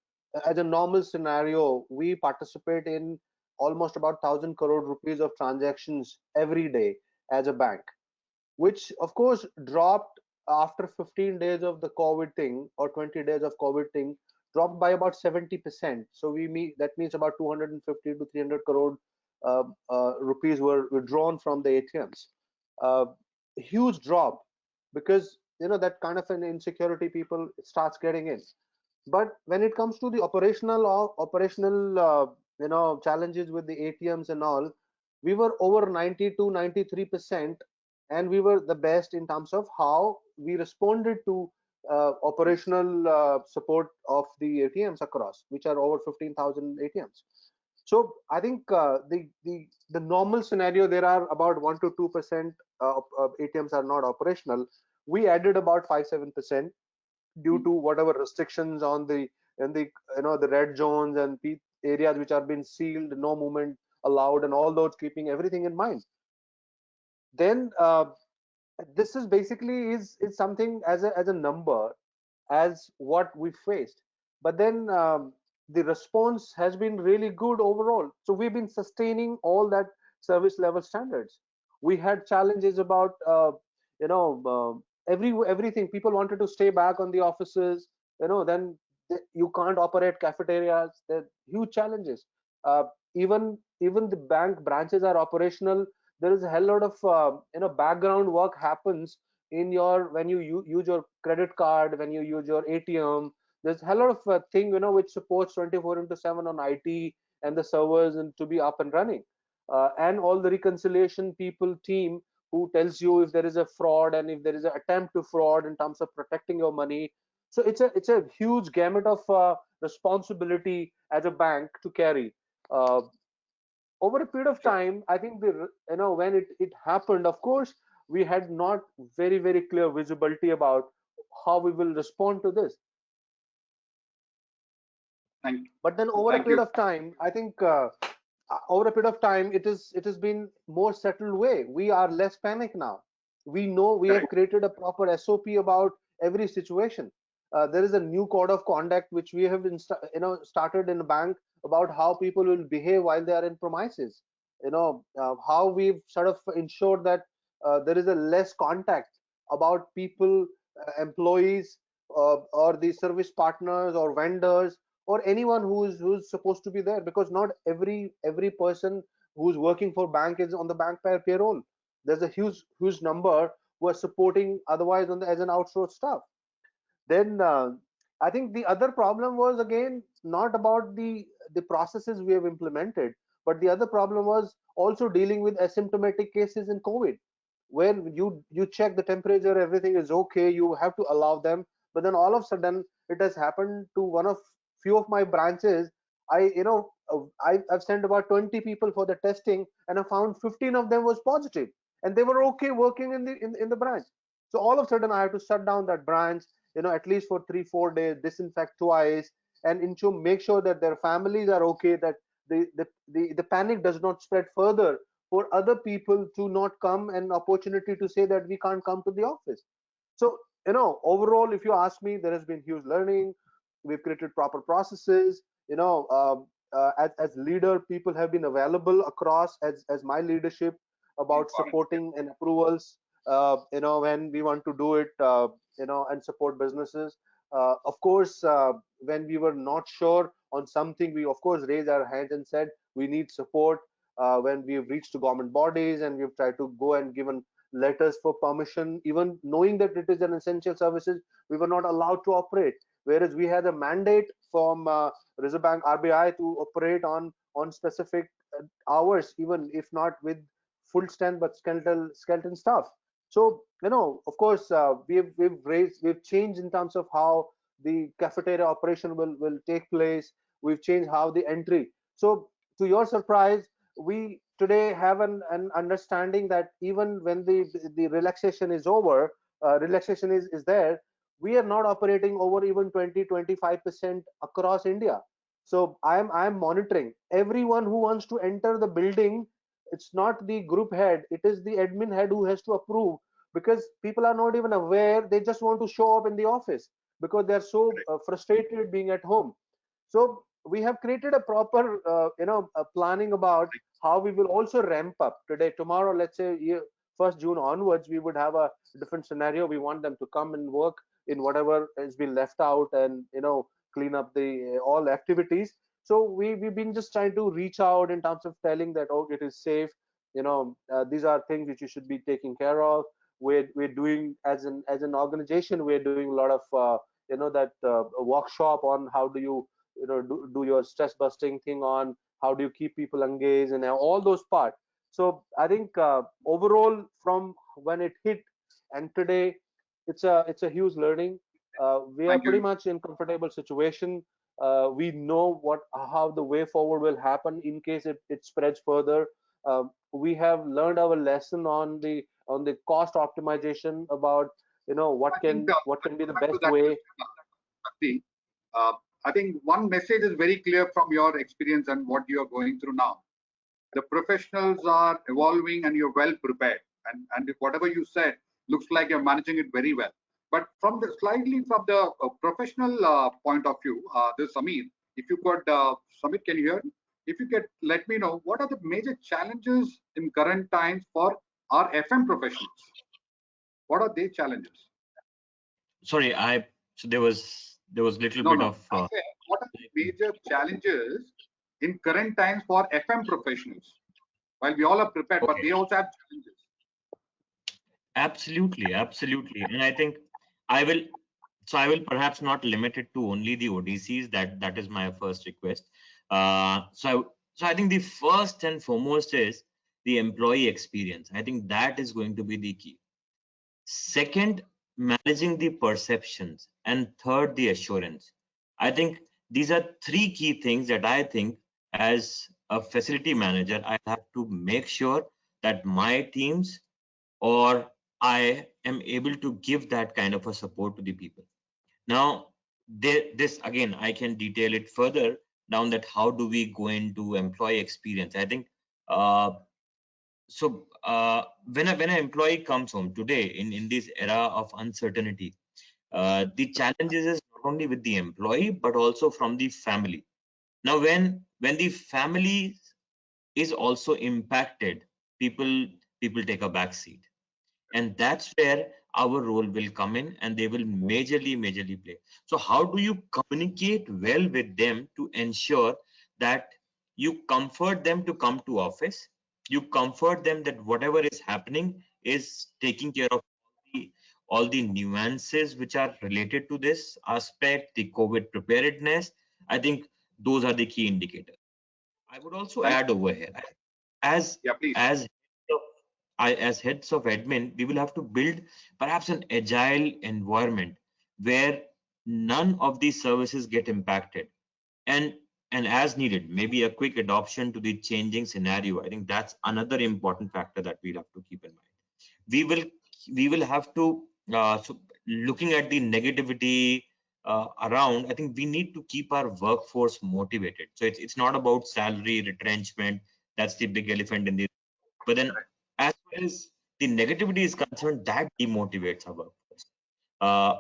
as a normal scenario, we participate in almost about 1,000 crore rupees of transactions every day as a bank, which of course dropped after 15 days of the COVID thing, or 20 days of COVID thing, dropped by about 70%. So that means about 250 to 300 crore rupees were withdrawn from the ATMs. Uh, Huge drop, because that kind of an insecurity people starts getting in. But when it comes to the operational challenges with the ATMs and all, we were over 90 to 93%, and we were the best in terms of how we responded to operational support of the ATMs across, which are over 15,000 ATMs. So I think the normal scenario, there are about 1 to 2% of ATMs are not operational. We added about 5-7% due to whatever restrictions on the in the the red zones and areas which are being sealed, no movement allowed, and all those, keeping everything in mind. Then this is basically is something as a number, as what we faced. But then the response has been really good overall. So we've been sustaining all that service level standards. We had challenges about you know everything. People wanted to stay back on the offices. Then you can't operate cafeterias. There are huge challenges. Uh, even the bank branches are operational. There is a hell lot of background work happens in your when you use your credit card, when you use your ATM. There's a lot of thing which supports 24 into 7 on IT and the servers, and to be up and running, and all the reconciliation people team who tells you if there is a fraud and if there is an attempt to fraud in terms of protecting your money. So it's a huge gamut of responsibility as a bank to carry. uh, Over a period of Sure. time, I think when it happened, of course we had not very very clear visibility about how we will respond to this. Thank, But then over a thank period you. of time, I think over a period of time, it has been more settled way. We are less panic now. We know we have Correct. created a proper SOP about every situation. There is a new code of conduct which we have started in the bank about how people will behave while they are in premises. How we've sort of ensured that there is a less contact about people, employees, or the service partners or vendors, or anyone who's supposed to be there, because not every person who's working for bank is on the bank payroll. There's a huge number who are supporting otherwise as an outsourced staff. Then I think the other problem was, again, not about the processes we have implemented, but the other problem was also dealing with asymptomatic cases in COVID, where you check the temperature, everything is okay, you have to allow them. But then all of a sudden it has happened to one of few of my branches. I've sent about 20 people for the testing, and I found 15 of them was positive, and they were okay working in the branch. So all of a sudden I have to shut down that branch, at least for 3-4 days, disinfect twice, and ensure, make sure that their families are okay, that the panic does not spread further for other people to not come, and opportunity to say that we can't come to the office. So overall, if you ask me, there has been huge learning. We've created proper processes. as leader, people have been available across as my leadership about supporting and approvals, when we want to do it, and support businesses. Of course, when we were not sure on something, we of course raised our hands and said we need support. When we've reached to government bodies and we've tried to go and given letters for permission, even knowing that it is an essential services, we were not allowed to operate. Whereas we had a mandate from Reserve Bank RBI to operate on specific hours, even if not with full strength but skeleton staff. So of course, we've changed in terms of how the cafeteria operation will take place. We've changed how the entry. So to your surprise, we today have an understanding that even when the relaxation is over, relaxation is there, we are not operating over even 20-25% across India. So I'm monitoring everyone who wants to enter the building. It's not the group head, it is the admin head who has to approve, because people are not even aware. They just want to show up in the office because they're so frustrated being at home. So we have created a proper planning about how we will also ramp up today, tomorrow. Let's say 1st June onwards, we would have a different scenario. We want them to come and work in whatever has been left out, and clean up the all activities. So we've been just trying to reach out in terms of telling that, oh, it is safe, these are things which you should be taking care of. We're doing, as an organization, we're doing a lot of that a workshop on how do you do your stress busting thing, on how do you keep people engaged, and all those parts. So I think overall, from when it hit and today, it's a huge learning. We are Thank pretty you. much in comfortable situation. We know how the way forward will happen in case it spreads further. We have learned our lesson on the cost optimization about what I think what can be the back to best that way. question, Shakti, I think one message is very clear from your experience and what you are going through now. The professionals are evolving and you're well prepared. And whatever you said looks like you're managing it very well. But from the slightly from the professional point of view, this Samir, if you could, Samir, can you hear? If you could let me know what are the major challenges in current times for our FM professionals? What are their challenges? Sorry, so there was little No, bit no. of I say, what are the major challenges in current times for FM professionals? While we all are prepared, but okay. they also have challenges. Absolutely, absolutely. And I think I will, I will perhaps not limit it to only the ODCs. That is my first request. So I think the first and foremost is the employee experience. I think that is going to be the key. Second, managing the perceptions, and third, the assurance. I think these are three key things that I think, as a facility manager, I have to make sure that my teams, or I am able to give that kind of a support to the people. Now, this again, I can detail it further down, that how do we go into employee experience. I think when an employee comes home today in this era of uncertainty, the challenges is not only with the employee but also from the family. Now, when the family is also impacted, people take a back seat, and that's where our role will come in, and they will majorly play. So how do you communicate well with them to ensure that you comfort them to come to office, you comfort them that whatever is happening is taking care of all the nuances which are related to this aspect, the COVID preparedness. I think those are the key indicators. I would also Thank add over here, as Yeah, please. as as heads of admin, we will have to build perhaps an agile environment where none of these services get impacted, and as needed, maybe a quick adoption to the changing scenario. I think that's another important factor that we'll have to keep in mind. We will have to so looking at the negativity around, I think we need to keep our workforce motivated. So it's not about salary retrenchment. That's the big elephant in the, but then as far as the negativity is concerned, that demotivates our workforce.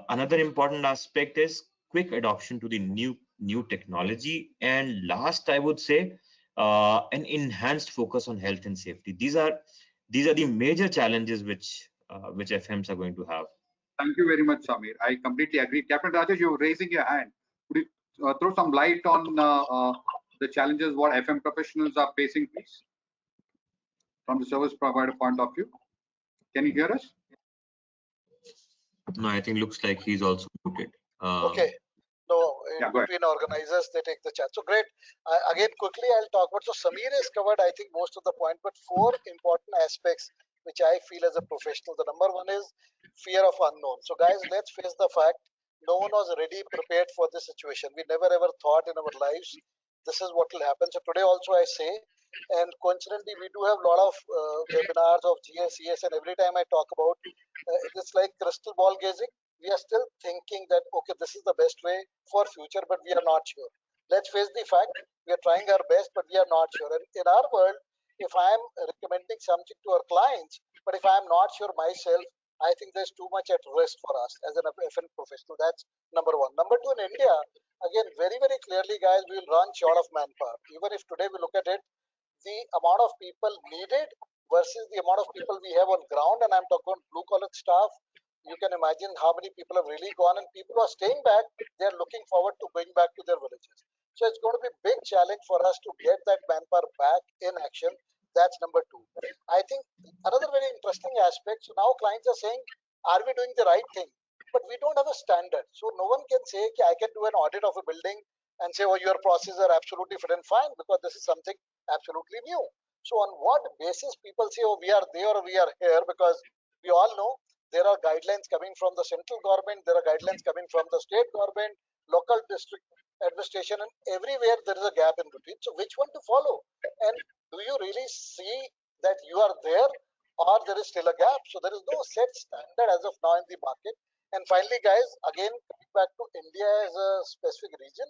Another important aspect is quick adoption to the new new technology, and last, I would say, an enhanced focus on health and safety. These are the major challenges which FMs are going to have. Thank you very much, Samir. I completely agree. Captain Rajesh, you're raising your hand. Could you throw some light on the challenges what FM professionals are facing, please, from the service provider point of view? Can you hear us? No, I think looks like he's also muted. Okay. No, Yeah, go ahead. between organizers, they take the chat. So great. Again, quickly, I'll talk about. So Samir has covered, I think, most of the point, but 4 important aspects which I feel as a professional. The number one is fear of unknown. So guys, let's face the fact, no one was ready, prepared for this situation. We never ever thought in our lives this is what will happen. So today also I say, and coincidentally, we do have a lot of webinars of GSES, and every time I talk about, it's like crystal ball gazing. We are still thinking that, okay, this is the best way for future, but we are not sure. Let's face the fact, we are trying our best, but we are not sure. And in our world, if I am recommending something to our clients, but if I am not sure myself, I think there's too much at risk for us as an FN professional. That's number one. Number two, in India, again, very, very clearly, guys, we will run short of manpower. Even if today we look at it, the amount of people needed versus the amount of people we have on ground, and I'm talking blue collar staff, you can imagine how many people have really gone, and people who are staying back, they're looking forward to going back to their villages. So it's going to be a big challenge for us to get that manpower back in action. That's number two. I think another very interesting aspect, so now clients are saying, are we doing the right thing? But we don't have a standard. So no one can say, I can do an audit of a building and say, oh, your processes are absolutely fit and fine, because this is something absolutely new. So on what basis people say, oh, we are there or we are here? Because we all know there are guidelines coming from the central government, there are guidelines coming from the state government, local district administration, and everywhere there is a gap in between. So which one to follow? And do you really see that you are there, or there is still a gap? So there is no set standard as of now in the market. And finally, guys, again, coming back to India as a specific region,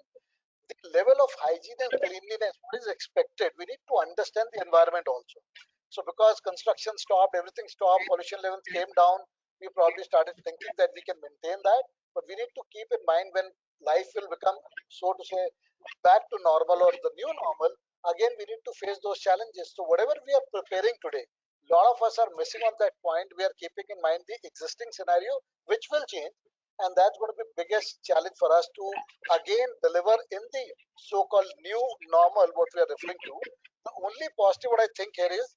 the level of hygiene and cleanliness, what is expected? We need to understand the environment also. So because construction stopped, everything stopped, pollution levels came down, we probably started thinking that we can maintain that. But we need to keep in mind, when life will become, so to say, back to normal or the new normal, again, we need to face those challenges. So whatever we are preparing today, a lot of us are missing on that point. We are keeping in mind the existing scenario, which will change. And that's going to be the biggest challenge for us to, again, deliver in the so-called new normal, what we are referring to. The only positive what I think here is,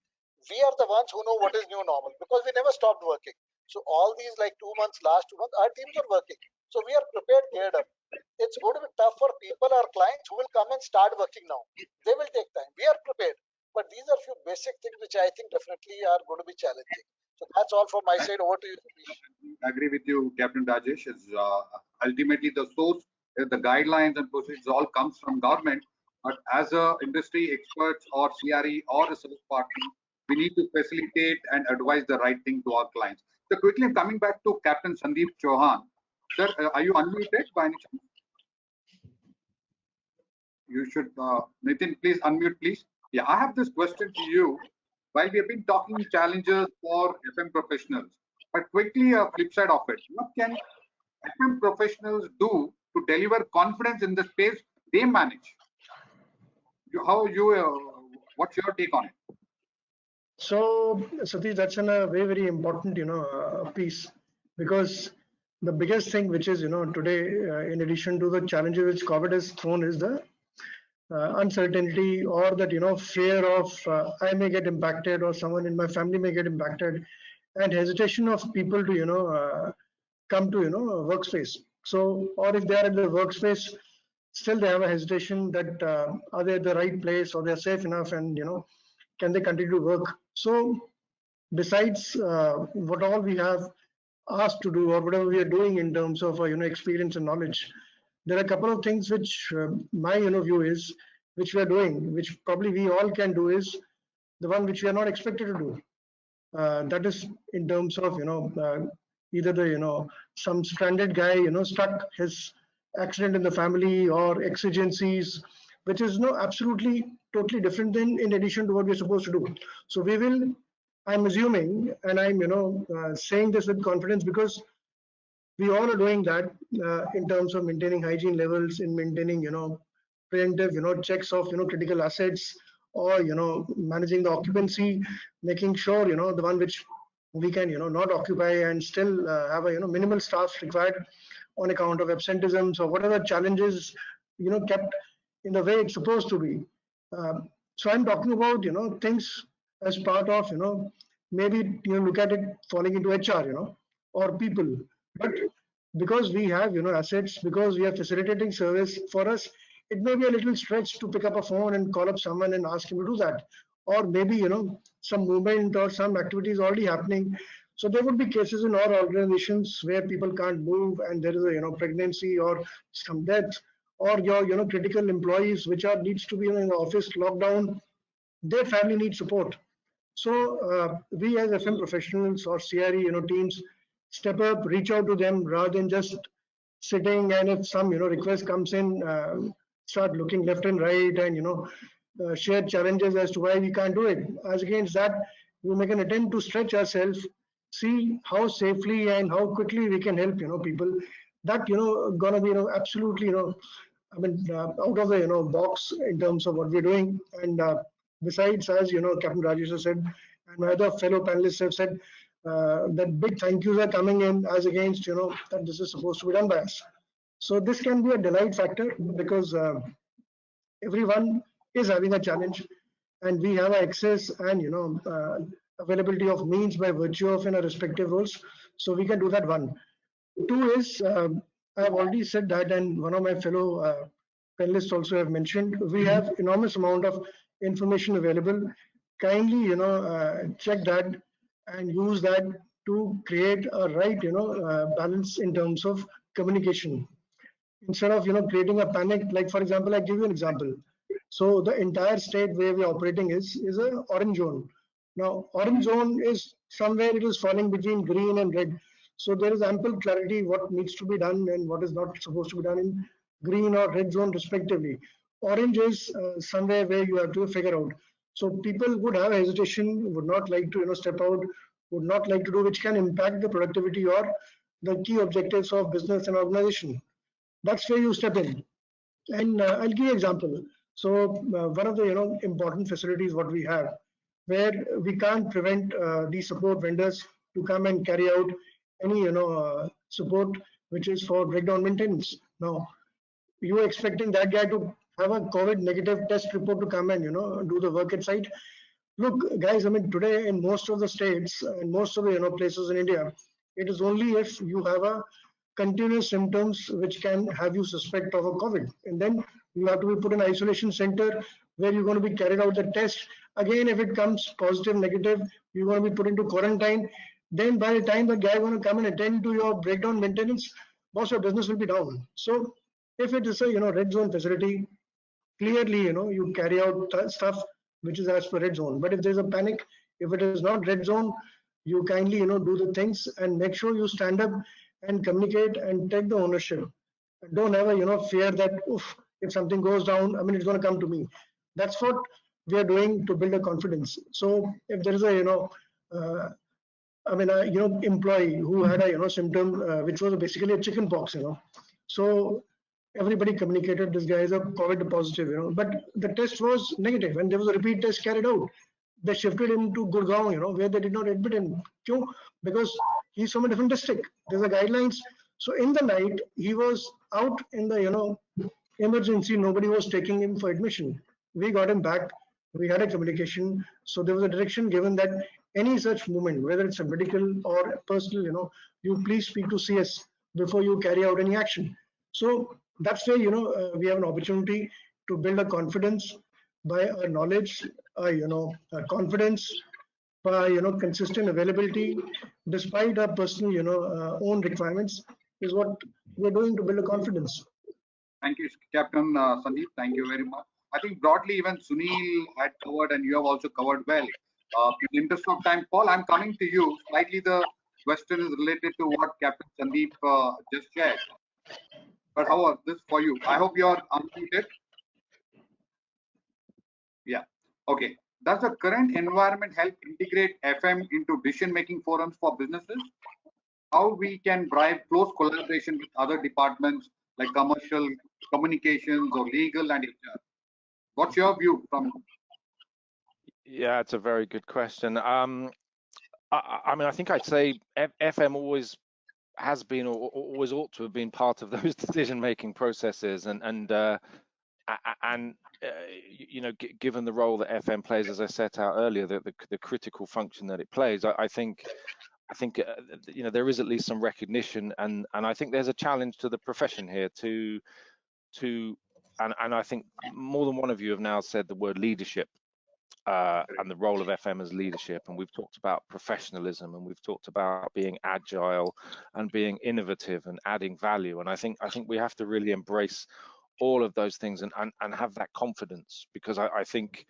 we are the ones who know what is new normal, because we never stopped working. So all these like 2 months, last 2 months, our teams are working. So we are prepared, geared up. It's going to be tough for people, our clients who will come and start working now. They will take time. We are prepared. But these are few basic things which I think definitely are going to be challenging. So that's all from my side. Over to you, Satish. I agree with you, Captain Rajesh. Is ultimately the source, the guidelines and procedures all comes from government. But as a industry experts or CRE or a service partner, we need to facilitate and advise the right thing to our clients. So quickly coming back to Captain Sandeep Chauhan. Sir, are you unmuted by any chance? You should, Nitin, please unmute, please. Yeah, I have this question to you. While we have been talking challenges for FM professionals, but quickly a flip side of it, what can FM professionals do to deliver confidence in the space they manage? What's your take on it? So, Satish, that's a very, very important, piece, because the biggest thing which is, today, in addition to the challenges which COVID has thrown, is the uncertainty, or that, fear of I may get impacted, or someone in my family may get impacted, and hesitation of people to, come to, workspace. So, or if they are in the workspace, still they have a hesitation that are they at the right place, or they're safe enough, and, can they continue to work? So besides what all we have asked to do, or whatever we are doing in terms of experience and knowledge, there are a couple of things which my view is, which we are doing, which probably we all can do, is the one which we are not expected to do. That is in terms of either the some stranded guy stuck, his accident in the family, or exigencies, which is absolutely totally different than, in addition to what we're supposed to do. So we will, I'm assuming, and I'm saying this with confidence, because We all are doing that in terms of maintaining hygiene levels, in maintaining, preemptive, checks of, critical assets, or, managing the occupancy, making sure, the one which we can, not occupy and still have a, minimal staff required on account of absenteeism or whatever challenges, kept in the way it's supposed to be. So I'm talking about, things as part of, maybe, look at it falling into HR, or people. But because we have, assets, because we are facilitating service for us, it may be a little stretch to pick up a phone and call up someone and ask him to do that. Or maybe, some movement or some activity is already happening. So there would be cases in our organizations where people can't move and there is a, pregnancy or some death, or your, critical employees which are needs to be in the office lockdown, their family needs support. So we as FM professionals or CRE, teams step up, reach out to them rather than just sitting, and if some, request comes in, start looking left and right and, share challenges as to why we can't do it. As against that, we make an attempt to stretch ourselves, see how safely and how quickly we can help, people. That, gonna be, absolutely, out of the, box in terms of what we're doing. And besides, as Captain Rajesh has said, and my other fellow panelists have said, that big thank yous are coming in as against, that this is supposed to be done by us. So this can be a delight factor because everyone is having a challenge, and we have access and, availability of means by virtue of in our respective roles. So we can do that one. Two is, I've already said that, and one of my fellow panelists also have mentioned, we have enormous amount of information available. Kindly, check that and use that to create a right, balance in terms of communication. Instead of, creating a panic, like for example, I give you an example. So the entire state where we're operating is a orange zone. Now, orange zone is somewhere it is falling between green and red. So there is ample clarity what needs to be done and what is not supposed to be done in green or red zone respectively. Orange is somewhere where you have to figure out. So people would have hesitation, would not like to, step out, would not like to do, which can impact the productivity or the key objectives of business and organization. That's where you step in. And I'll give you an example. So one of the, important facilities what we have, where we can't prevent the support vendors to come and carry out any, support which is for breakdown maintenance. Now, you are expecting that guy to have a COVID negative test report to come and, do the work at site. Look, guys, I mean, today in most of the states and most of the, places in India, it is only if you have a continuous symptoms which can have you suspect of a COVID. And then you have to be put in isolation center where you're going to be carried out the test. Again, if it comes positive, negative, you're going to be put into quarantine. Then by the time the guy going to come and attend to your breakdown maintenance, most of your business will be down. So if it is a, red zone facility, clearly, you carry out stuff which is as per red zone. But if there's a panic, if it is not red zone, you kindly, do the things and make sure you stand up and communicate and take the ownership. Don't have a, fear that, oof, if something goes down, I mean, it's going to come to me. That's what we are doing to build a confidence. So if there is a, employee who had a, symptom, which was basically a chicken pox, so everybody communicated this guy is a COVID positive, but the test was negative and there was a repeat test carried out. They shifted him to Gurgaon, where they did not admit him. Because he's from a different district. There's a guidelines. So in the night, he was out in the, emergency. Nobody was taking him for admission. We got him back. We had a communication. So there was a direction given that any such movement, whether it's a medical or personal, you please speak to CS before you carry out any action. So that's where, we have an opportunity to build a confidence by our knowledge, confidence by, consistent availability, despite our personal, own requirements, is what we're doing to build a confidence. Thank you, Captain Sandeep. Thank you very much. I think broadly, even Sunil had covered, and you have also covered well. In the interest of time, Paul, I'm coming to you. Slightly, the question is related to what Captain Sandeep just shared. But how was this for you? I hope you are unmuted. Yeah. Okay. Does the current environment help integrate FM into decision-making forums for businesses? how we can drive close collaboration with other departments like commercial, communications, or legal and HR. What's your view from? Yeah, it's a very good question. I mean, I think I'd say FM always has been, or always ought to have been, part of those decision-making processes, and you know, given the role that FM plays, as I set out earlier, the critical function that it plays, I think you know, there is at least some recognition, and I think there's a challenge to the profession here and I think more than one of you have now said the word leadership. And the role of FM as leadership, and we've talked about professionalism, and we've talked about being agile and being innovative and adding value, and I think we have to really embrace all of those things and have that confidence, because I think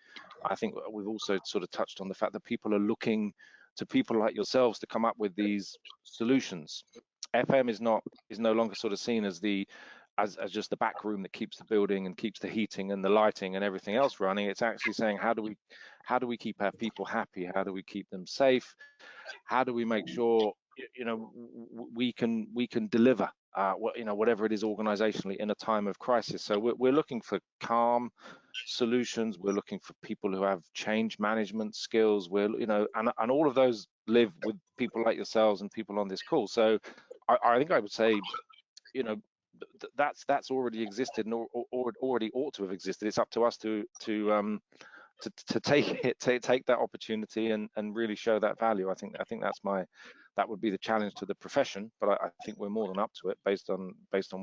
we've also sort of touched on the fact that people are looking to people like yourselves to come up with these solutions. FM is no longer sort of seen as just the back room that keeps the building and keeps the heating and the lighting and everything else running. It's actually saying, how do we keep our people happy? How do we keep them safe? How do we make sure, you know, we can deliver you know, whatever it is organizationally in a time of crisis? So we're looking for calm solutions. We're looking for people who have change management skills. You know, and all of those live with people like yourselves and people on this call. So I think I would say, you know, that's already existed and already ought to have existed. It's up to us to take that opportunity and really show that value. I think that would be the challenge to the profession, but I think we're more than up to it based on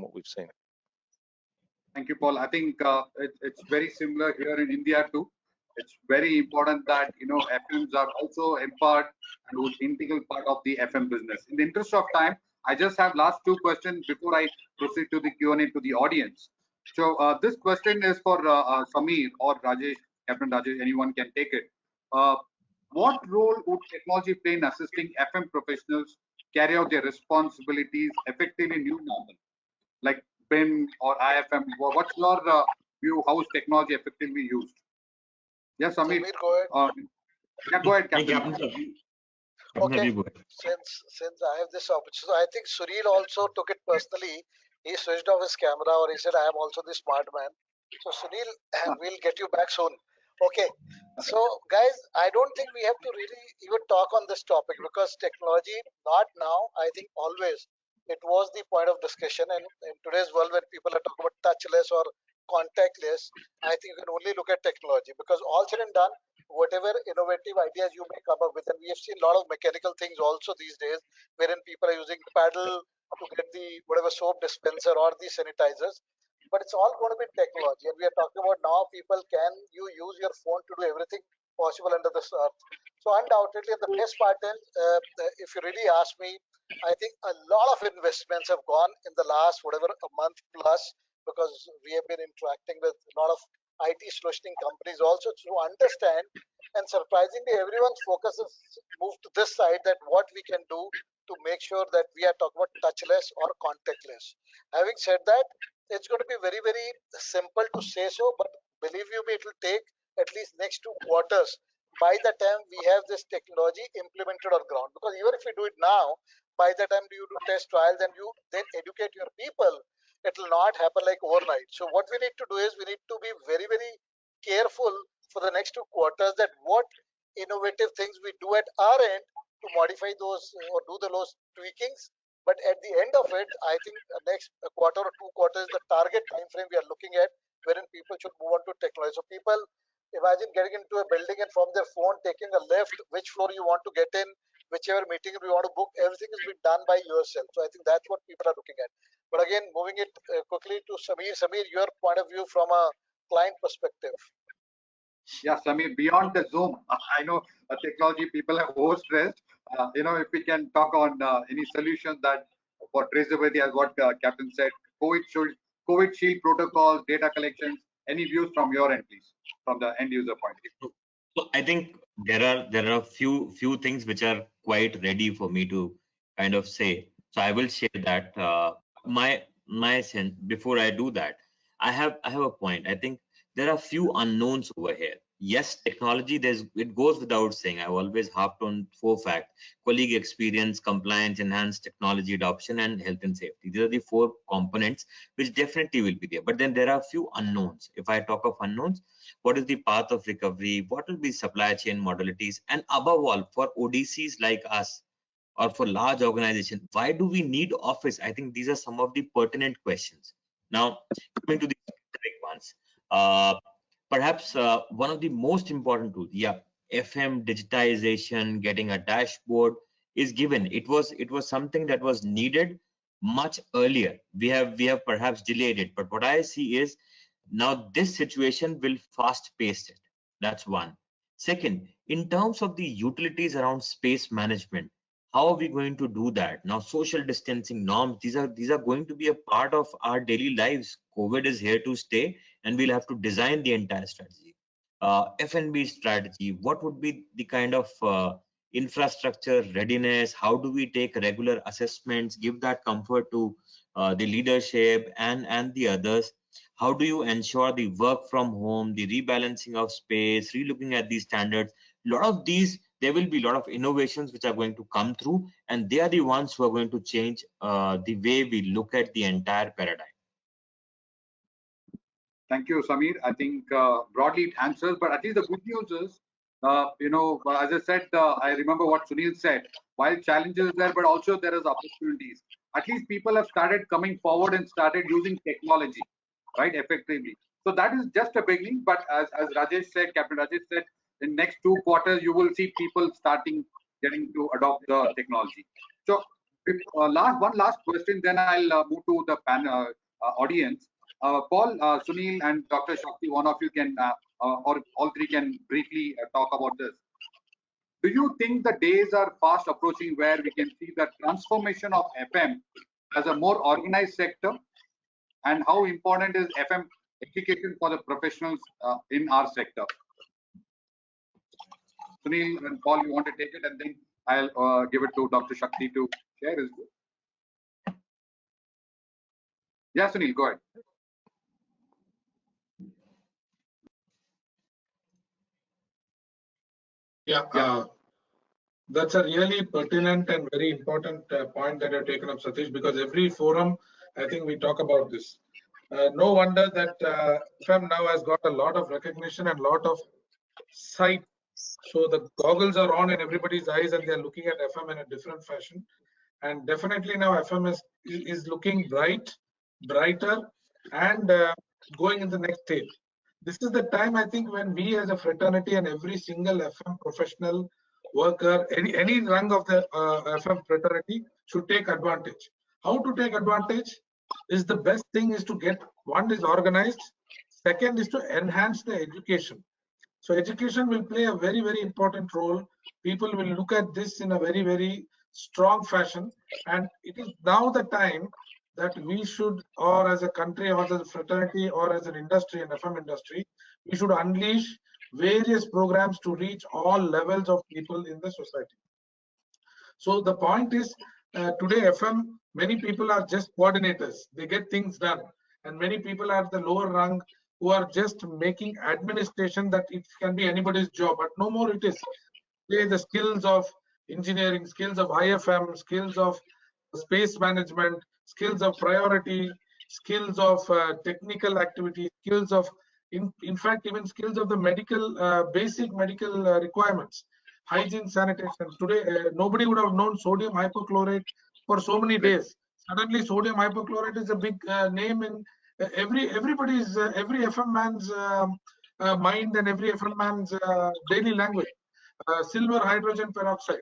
what we've seen. Thank you, Paul. I think it's very similar here in India too. It's very important that, you know, FMs are also empowered and would integral part of the FM business. In the interest of time, I just have last two questions before I proceed to the Q&A to the audience. So this question is for Samir or Rajesh, Captain Rajesh, anyone can take it. What role would technology play in assisting FM professionals carry out their responsibilities effectively in new normal, like BIM or IFM? What's your view? How is technology effectively used? Yes, Samir. Samir, go ahead. Yeah, go ahead, Captain. Okay, since I have this opportunity, so I think Sunil also took it personally. He switched off his camera, or he said, I am also the smart man. So Sunil, we'll get you back soon. Okay, so guys, I don't think we have to really even talk on this topic, because technology, not now, I think always, it was the point of discussion. And in today's world, when people are talking about touchless or contactless, I think you can only look at technology, because all said and done, whatever innovative ideas you may come up with, and we have seen a lot of mechanical things also these days, wherein people are using paddle to get the whatever soap dispenser or the sanitizers, but it's all going to be technology. And we are talking about now, people, can you use your phone to do everything possible under this earth? So undoubtedly, the best part is, if you really ask me, I think a lot of investments have gone in the last whatever a month plus, because we have been interacting with a lot of IT solutioning companies also to understand, and surprisingly everyone's focus has moved to this side, that what we can do to make sure that we are talking about touchless or contactless. Having said that, it's going to be very, very simple to say so, but believe you me, it will take at least next 2 quarters by the time we have this technology implemented on ground. Because even if you do it now, by the time you do test trials and you then educate your people, it will not happen like overnight. So what we need to do is, we need to be very, very careful for the next 2 quarters, that what innovative things we do at our end to modify those or do those tweakings. But at the end of it, I think the next quarter or 2 quarters is the target time frame we are looking at, wherein people should move on to technology. So people, imagine getting into a building and from their phone taking a lift, which floor you want to get in, whichever meeting you want to book, everything is being done by yourself. So I think that's what people are looking at. But again, moving it quickly to Samir. Samir, your point of view from a client perspective. Yes, beyond the Zoom, I know technology people are overstressed. You know, if we can talk on any solution that for traceability, as what Captain said, COVID shield protocols, data collections, any views from your end, please, from the end user point of view? So I think there are a few things which are quite ready for me to kind of say. So I will share that. My sense, before I do that, I have a point. I think there are few unknowns over here. yes, technology, it goes without saying. I've always harped on four facts: colleague experience, compliance, enhanced technology adoption, and health and safety. These are the four components which definitely will be there. But then there are a few unknowns. If I talk of unknowns, what is the path of recovery? What will be supply chain modalities? And above all, for ODCs like us, or for large organizations, why do we need office? I think these are some of the pertinent questions. Now, coming to the specific ones, perhaps one of the most important tools, yeah, FM digitization, getting a dashboard is given. It was something that was needed much earlier. We have perhaps delayed it, but what I see is now this situation will fast pace it. That's one. Second, in terms of the utilities around space management, how are we going to do that? Now, social distancing norms, these are going to be a part of our daily lives. COVID is here to stay, and we'll have to design the entire strategy. F&B strategy, what would be the kind of infrastructure readiness? How do we take regular assessments, give that comfort to the leadership and the others? How do you ensure the work from home, the rebalancing of space, relooking at these standards? A lot of these, there will be a lot of innovations which are going to come through, and they are the ones who are going to change the way we look at the entire paradigm. Thank you, Samir. I think broadly it answers, but at least the good news is, as I said, I remember what Sunil said. While challenges there, but also there is opportunities. At least people have started coming forward and started using technology, right, effectively. So that is just a beginning. But as Rajesh said, Captain Rajesh said, in next 2 quarters you will see people starting getting to adopt the technology. So one last question, then I'll move to the panel audience. Paul, Sunil, and Dr. Shakti, one of you can, or all three can briefly talk about this. Do you think the days are fast approaching where we can see the transformation of FM as a more organized sector? And how important is FM education for the professionals in our sector? Sunil and Paul, you want to take it, and then I'll give it to Dr. Shakti to share his view. Yeah, Sunil, go ahead. Yeah, that's a really pertinent and very important point that you've taken up, Satish, because every forum, I think we talk about this. No wonder that FM now has got a lot of recognition and a lot of sight. So the goggles are on in everybody's eyes, and they're looking at FM in a different fashion. And definitely now FM is looking brighter, and going in the next stage. This is the time, I think, when we as a fraternity and every single FM professional worker, any rung of the FM fraternity should take advantage. How to take advantage is the best thing is to get, one is organized, second is to enhance the education. So education will play a very, very important role. People will look at this in a very, very strong fashion. And it is now the time that we should, or as a country, or as a fraternity, or as an industry, an FM industry, we should unleash various programs to reach all levels of people in the society. So the point is, today FM, many people are just coordinators. They get things done. And many people are the lower rung who are just making administration that it can be anybody's job, but no more it is. The skills of engineering, skills of IFM, skills of space management, skills of priority, skills of technical activity, skills of, in fact, even skills of the medical, basic medical requirements, hygiene, sanitation. Today, nobody would have known sodium hypochlorite for so many days. Suddenly, sodium hypochlorite is a big name in everybody's, every FM man's mind and every FM man's daily language. Silver hydrogen peroxide.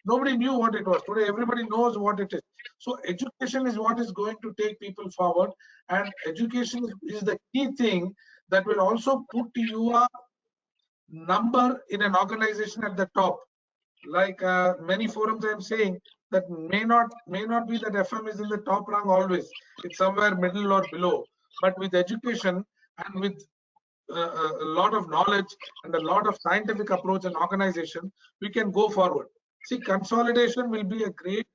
Nobody knew what it was. Today, everybody knows what it is. So education is what is going to take people forward, and education is the key thing that will also put your number in an organization at the top. Like many forums I'm saying, that may not be that FM is in the top rung always. It's somewhere middle or below. But with education and with a lot of knowledge and a lot of scientific approach and organization, we can go forward. See, consolidation will be a great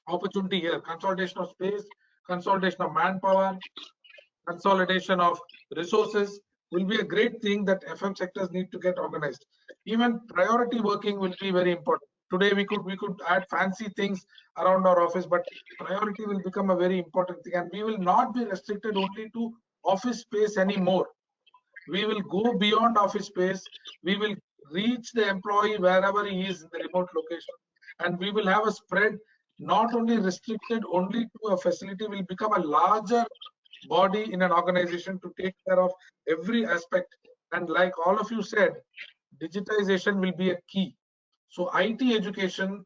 opportunity here. Consolidation of space, consolidation of manpower, consolidation of resources, will be a great thing that FM sectors need to get organized. Even priority working will be very important. Today we could add fancy things around our office, but priority will become a very important thing, and we will not be restricted only to office space anymore. We will go beyond office space. We will reach the employee wherever he is in the remote location, and we will have a spread, not only restricted only to a facility, will become a larger body in an organization to take care of every aspect. And like all of you said, digitization will be a key. So IT education,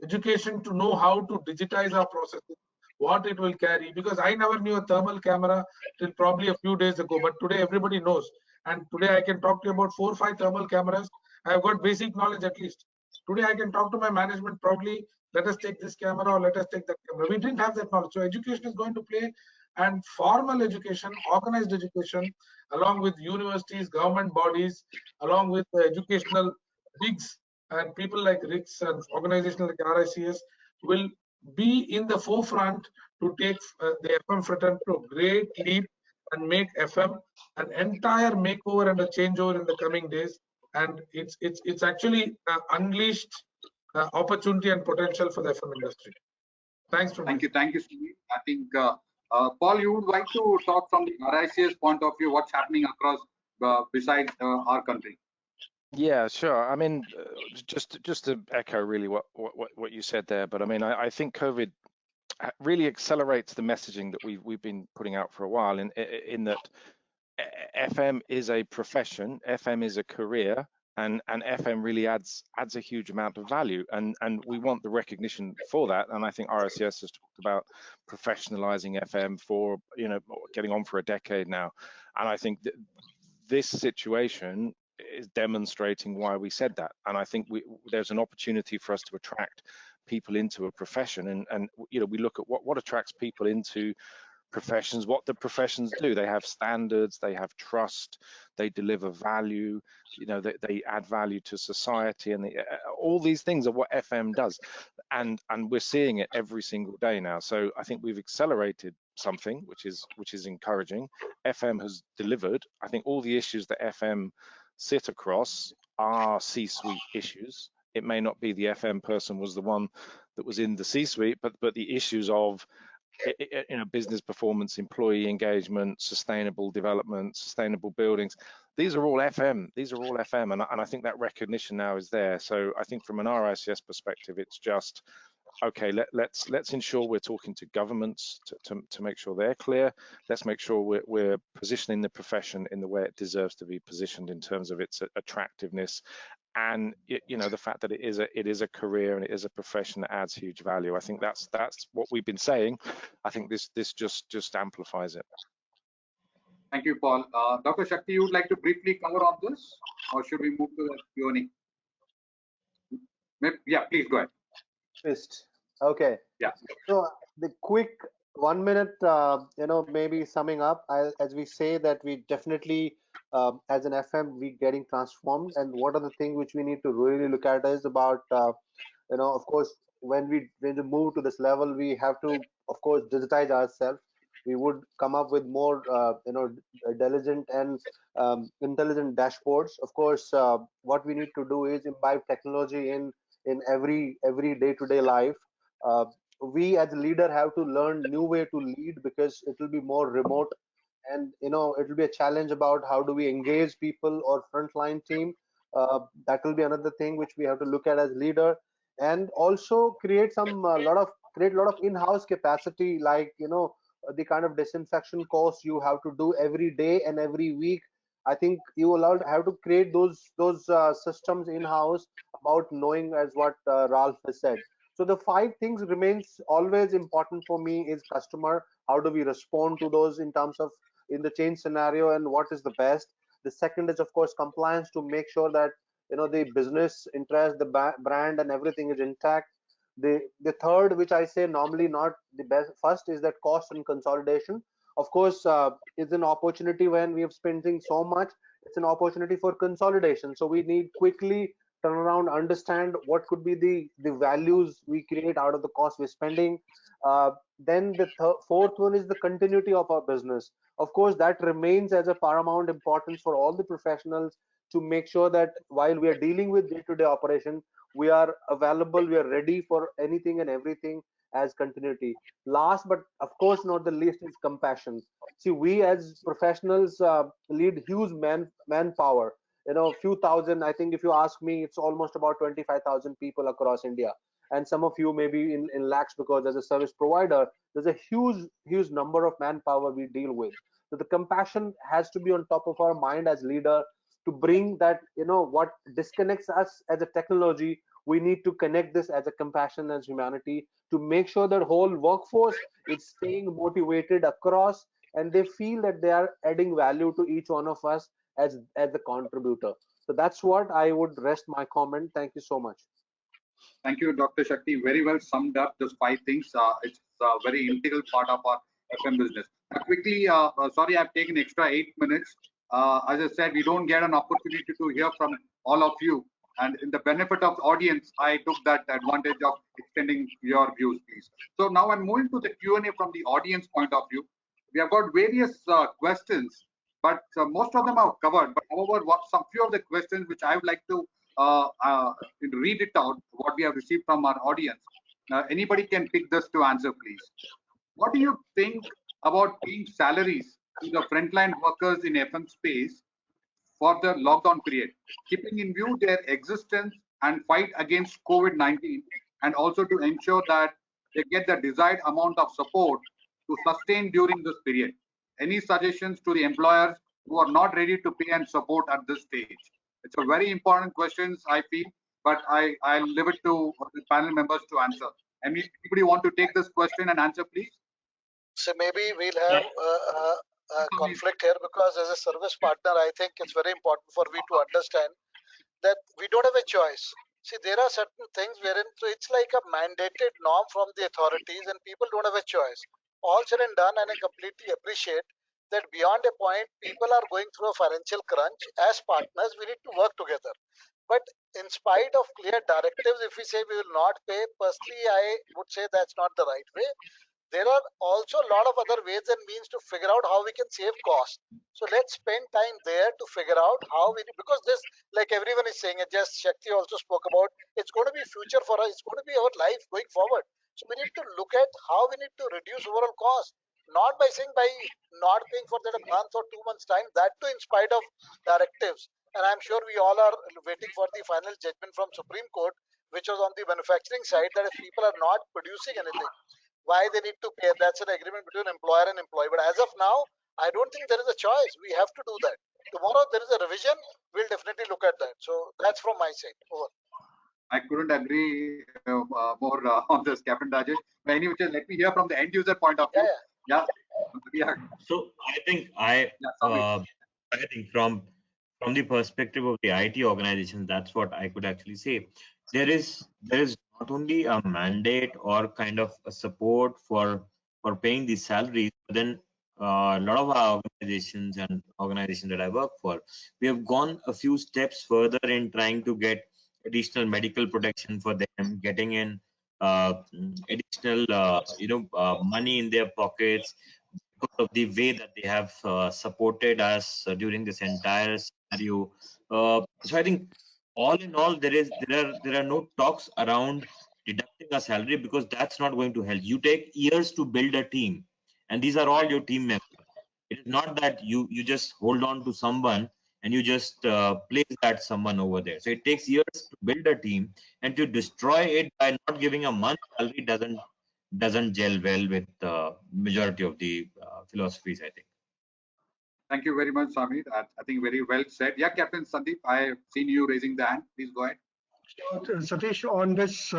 education to know how to digitize our processes, what it will carry, because I never knew a thermal camera till probably a few days ago, but today everybody knows. And today I can talk to you about 4 or 5 thermal cameras. I have got basic knowledge at least. Today I can talk to my management proudly, let us take this camera or let us take that camera. We didn't have that knowledge. So education is going to play, and formal education, organized education, along with universities, government bodies, along with the educational bigs and people like RICS and organizations like RICS will be in the forefront to take the FM fraternity to a great leap and make FM an entire makeover and a changeover in the coming days. And it's actually unleashed opportunity and potential for the FM industry. Thanks for Thank you, Sunil. I think Paul, you would like to talk from the RICS point of view, what's happening across besides our country. Yeah, sure. I mean, just to echo really what you said there, but I mean, I think COVID really accelerates the messaging that we've been putting out for a while, in that FM is a profession, FM is a career, and FM really adds a huge amount of value, and we want the recognition for that. And I think RICS has talked about professionalizing FM for, you know, getting on for a decade now, and I think that this situation is demonstrating why we said that. And I think there's an opportunity for us to attract people into a profession, and you know, we look at what attracts people into professions, what the professions do. They have standards, they have trust, they deliver value, you know, they add value to society, and all these things are what FM does, and we're seeing it every single day now. So I think we've accelerated something which is encouraging. FM has delivered. I think all the issues that FM sit across are C-suite issues. It may not be the FM person was the one that was in the C-suite, but the issues of, you know, business performance, employee engagement, sustainable development, sustainable buildings, these are all FM. These are all FM, and I think that recognition now is there. So I think from an RICS perspective, it's just, okay, let's ensure we're talking to governments to make sure they're clear. Let's make sure we're positioning the profession in the way it deserves to be positioned in terms of its attractiveness, and you know, the fact that it is a career and it is a profession that adds huge value. I think that's what we've been saying. I think this just amplifies it. Thank you, Paul. Dr. Shakti, you would like to briefly cover on this, or should we move to the Q&A? Yeah, please go ahead. Okay. Yeah. So the quick 1 minute, you know, maybe summing up, as we say that we definitely, as an FM, we getting transformed, and what are the things which we need to really look at is about, you know, of course, when we move to this level, we have to, of course, digitize ourselves. We would come up with more, you know, diligent and intelligent dashboards. Of course, what we need to do is imbibe technology in every day-to-day life. We as a leader have to learn new way to lead, because it will be more remote, and you know, it will be a challenge about how do we engage people or frontline team. That will be another thing which we have to look at as leader, and also create some create a lot of in-house capacity, like, you know, the kind of disinfection course you have to do every day and every week. I think you have to create those systems in-house, about knowing, as what Ralph has said. So the 5 things remains always important for me is customer. How do we respond to those in terms of in the change scenario, and what is the best? The second is, of course, compliance, to make sure that, you know, the business interest, the brand and everything is intact. The third, which I say normally not the best first, is that cost and consolidation. Of course, is an opportunity when we have spending so much. It's an opportunity for consolidation. So we need quickly turn around, understand what could be the values we create out of the cost we're spending. Then the fourth one is the continuity of our business. Of course, that remains as a paramount importance for all the professionals to make sure that while we are dealing with day-to-day operation, we are available, we are ready for anything and everything as continuity. Last but of course not the least is compassion. See, we as professionals lead huge manpower. Few thousand. I think if you ask me, it's almost about 25,000 people across India, and some of you maybe in lakhs, because as a service provider, there's a huge number of manpower we deal with. So the compassion has to be on top of our mind as leader to bring that, what disconnects us as a technology, we need to connect this as a compassion as humanity to make sure that whole workforce is staying motivated across, and they feel that they are adding value to each one of us as the contributor. So that's what I would rest my comment. Thank you so much. Thank you, Dr. Shakti. Very well summed up those 5 things. It's a very integral part of our FM business. Quickly, sorry, I've taken extra 8 minutes. As I said, we don't get an opportunity to hear from all of you. And in the benefit of the audience, I took that advantage of extending your views, please. So now I'm moving to the Q&A from the audience point of view. We have got various questions, but most of them are covered. But however, some few of the questions which I would like to read it out, what we have received from our audience. Anybody can pick this to answer, please. What do you think about paying salaries to the frontline workers in FM space for the lockdown period, keeping in view their existence and fight against COVID-19, and also to ensure that they get the desired amount of support to sustain during this period? Any suggestions to the employers who are not ready to pay and support at this stage? It's a very important question, I feel, but I'll leave it to the panel members to answer. Anybody want to take this question and answer, please? So maybe we'll have a conflict here, because as a service partner, I think it's very important for we to understand that we don't have a choice. See, there are certain things wherein it's like a mandated norm from the authorities, and people don't have a choice. All said and done, and I completely appreciate that beyond a point, people are going through a financial crunch. As partners, we need to work together. But in spite of clear directives, if we say we will not pay, personally, I would say that's not the right way. There are also a lot of other ways and means to figure out how we can save cost. So let's spend time there to figure out how we, because this, like everyone is saying, and just Shakti also spoke about, it's going to be future for us. It's going to be our life going forward. So we need to look at how we need to reduce overall cost, not by saying by not paying for that a month or 2 months time, that too in spite of directives. And I'm sure we all are waiting for the final judgment from Supreme Court, which was on the manufacturing side, that if people are not producing anything, why they need to pay. That's an agreement between employer and employee. But as of now, I don't think there is a choice. We have to do that. Tomorrow there is a revision. We'll definitely look at that. So that's from my side. Over. I couldn't agree more on this, Captain Rajesh. But anyway, let me hear from the end user point of view. Yeah. So I think I think from the perspective of the IT organization, that's what I could actually say. There is not only a mandate or kind of a support for paying the salaries, but then a lot of our organizations and organizations that I work for, we have gone a few steps further in trying to get additional medical protection for them, getting in additional money in their pockets because of the way that they have supported us during this entire scenario. So I think all in all, there are no talks around deducting a salary, because that's not going to help. You take years to build a team, and these are all your team members. It is not that you just hold on to someone and you just place that someone over there. So it takes years to build a team, and to destroy it by not giving a month salary doesn't gel well with the majority of the philosophies, I think. Thank you very much, Samir. I think very well said. Yeah, Captain Sandeep, I have seen you raising the hand. Please go ahead. Satish, on this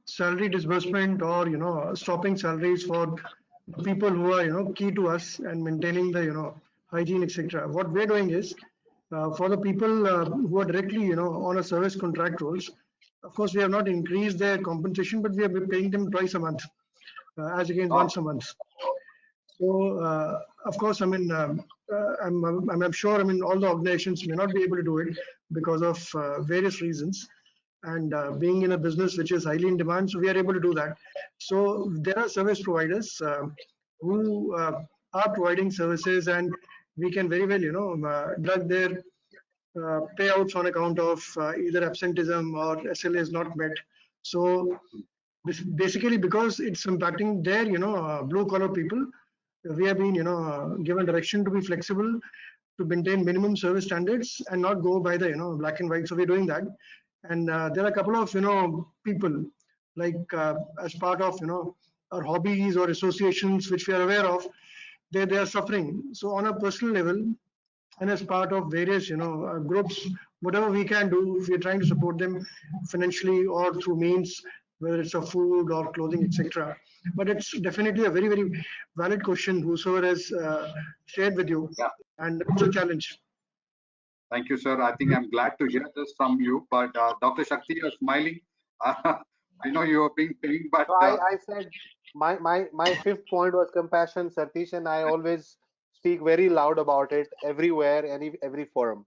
salary disbursement, or stopping salaries for people who are key to us and maintaining the hygiene, etc. What we're doing is for the people who are directly on a service contract roles. Of course, we have not increased their compensation, but we are paying them twice a month, as against once a month. So, of course, I mean, I'm sure, I mean, all the organizations may not be able to do it, because of various reasons. And being in a business which is highly in demand, so we are able to do that. So there are service providers who are providing services, and we can very well, deduct their payouts on account of either absenteeism or SLA is not met. So basically, because it's impacting their, blue collar people, we have been, given direction to be flexible, to maintain minimum service standards and not go by the, black and white. So we're doing that. And there are a couple of, people like as part of, our hobbies or associations which we are aware of, they are suffering. So on a personal level, and as part of various groups, whatever we can do, we are trying to support them financially or through means, whether it's of food or clothing, etc. But it's definitely a very, very valid question whosoever has shared with you, Yeah. and it's a challenge. Thank you, sir. I think I'm glad to hear this from you. But Dr. Shakti, you're smiling. I know you are being pained, but So I said my fifth point was compassion, Satish, and I always speak very loud about it everywhere, every forum.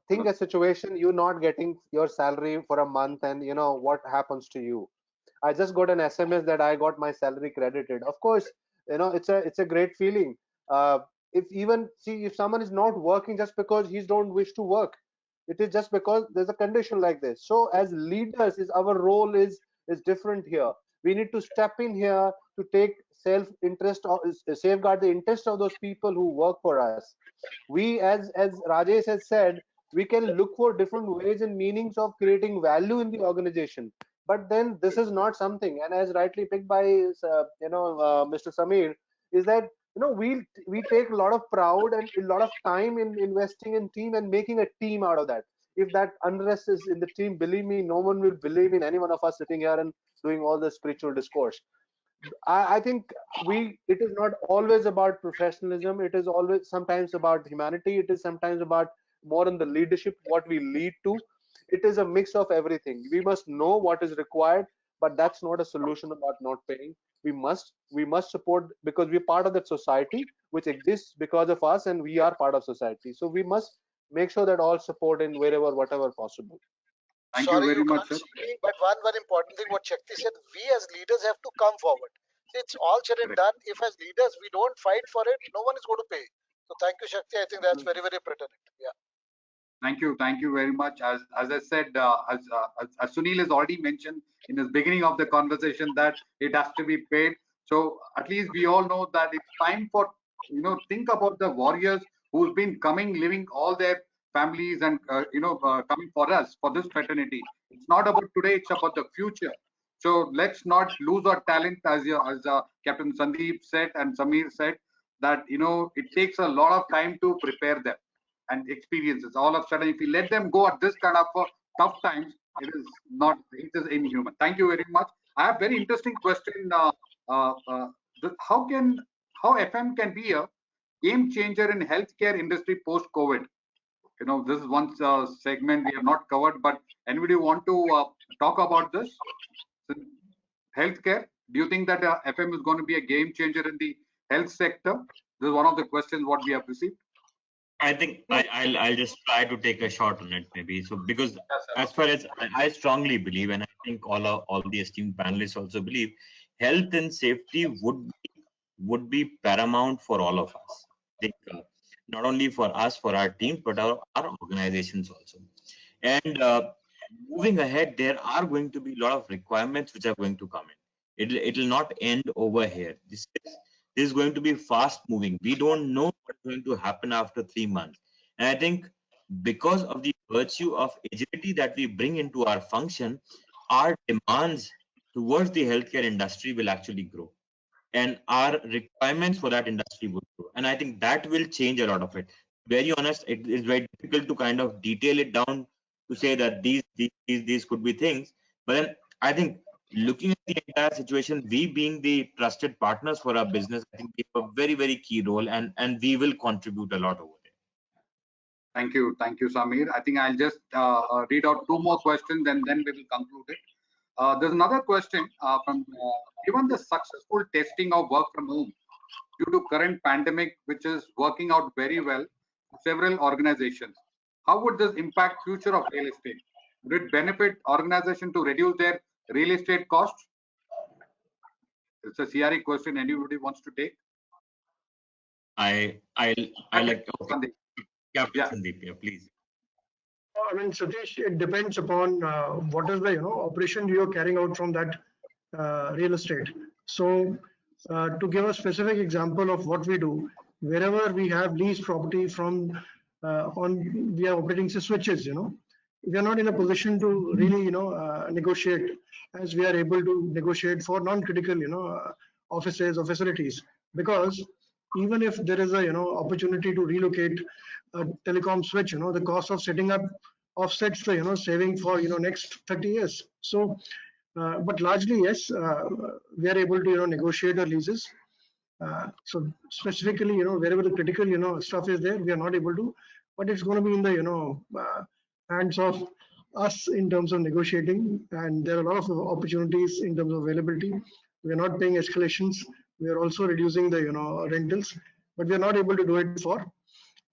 Think a situation you're not getting your salary for a month, and what happens to you. I just got an SMS that I got my salary credited. Of course, it's a great feeling. If even see if someone is not working just because he don't wish to work, it is just because there's a condition like this. So as leaders, is our role is different here. We need to step in here to take self interest or safeguard the interest of those people who work for us. We, as Rajesh has said, we can look for different ways and meanings of creating value in the organization. But then this is not something, and as rightly picked by Mr. Samir, is that we take a lot of pride and a lot of time in investing in team and making a team out of that. If that unrest is in the team, believe me, no one will believe in any one of us sitting here and doing all the spiritual discourse. I think it is not always about professionalism. It is always sometimes about humanity. It is sometimes about more in the leadership, what we lead to. It is a mix of everything. We must know what is required, but that's not a solution about not paying. We must support, because we're part of that society which exists because of us, and we are part of society. So we must make sure that all support in wherever, whatever possible. thank you Sorry, very you much, can't sir. see me, but one important thing what Shakti said, we as leaders have to come forward. See, it's all said and Correct. done. If as leaders we don't fight for it, no one is going to pay. So thank you, Shakti. I think that's very, very pertinent. Yeah. Thank you very much. As I said, as Sunil has already mentioned in the beginning of the conversation, that it has to be paid. So at least we all know that it's time for, think about the warriors who's been coming, living all their families, and coming for us for this fraternity. It's not about today; it's about the future. So let's not lose our talent, as Captain Sandeep said and Samir said, that it takes a lot of time to prepare them and experiences. All of a sudden, if we let them go at this kind of tough times, it is inhuman. Thank you very much. I have very interesting question. How FM can be a game changer in healthcare industry post COVID? This is one segment we have not covered, but anybody want to talk about this? Healthcare. Do you think that FM is going to be a game changer in the health sector? This is one of the questions what we have received. I think I'll just try to take a shot on it, maybe. So because as far as I strongly believe, and I think all the esteemed panelists also believe, health and safety would be paramount for all of us. I think not only for us, for our teams, but our organizations also. And moving ahead, there are going to be a lot of requirements which are going to come in. It'll not end over here. This is going to be fast moving. We don't know what's going to happen after 3 months. And I think because of the virtue of agility that we bring into our function, our demands towards the healthcare industry will actually grow. And our requirements for that industry will grow. And I think that will change a lot of it. Very honest, it is very difficult to kind of detail it down to say that these could be things. But then I think looking at the entire situation, we being the trusted partners for our business, I think we have a very, very key role, and we will contribute a lot over there. Thank you, Samir. I think I'll just read out 2 more questions and then we will conclude it. There's another question given the successful testing of work from home due to current pandemic, which is working out very well for several organizations. how would this impact future of real estate? Would it benefit organization to reduce their real estate costs? It's a CRE question. Anybody wants to take? I like, okay. Sandeep. Yeah, Yeah. Sandeep, yeah, please. I mean, Satish, it depends upon what is the operation you're carrying out from that real estate. So, to give a specific example of what we do, wherever we have leased property from we are operating switches. We are not in a position to really negotiate as we are able to negotiate for non-critical offices or facilities, because even if there is a opportunity to relocate a telecom switch, the cost of setting up offsets the saving for next 30 years. So but largely yes, we are able to negotiate our leases. So specifically, wherever the critical stuff is there, we are not able to, but it's going to be in the hands of us in terms of negotiating, and there are a lot of opportunities in terms of availability. We are not paying escalations. We are also reducing the rentals, but we are not able to do it for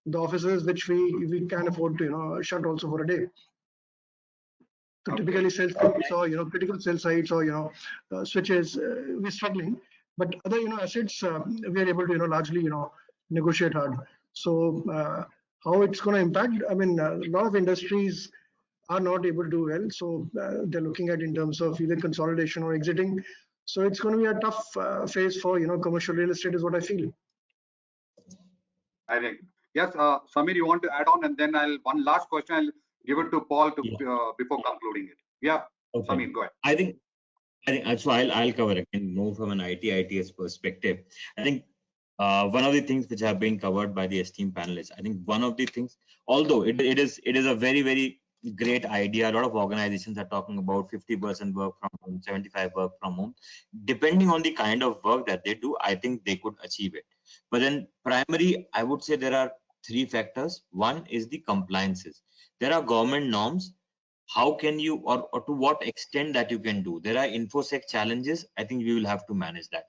the offices which we can afford to shut also for a day. So Okay. typically cell sites or critical cell sites or switches, we're struggling, but other assets we are able to largely negotiate hard. So how it's going to impact? I mean, a lot of industries are not able to do well, so they're looking at in terms of either consolidation or exiting. So it's going to be a tough phase for commercial real estate, is what I feel. I think yes. Samir, you want to add on, and then one last question. I'll give it to Paul to before concluding it. Yeah, Okay. Samir, go ahead. I think so. I'll cover again more from an ITS perspective. I think one of the things which have been covered by the esteemed panelists. I think one of the things, although it is a very great idea. A lot of organizations are talking about 50% work from home, 75% work from home. Depending on the kind of work that they do, I think they could achieve it. But then primary, I would say there are three factors. One is the compliances. There are government norms. How can you, or to what extent that you can do? There are infosec challenges. I think we will have to manage that.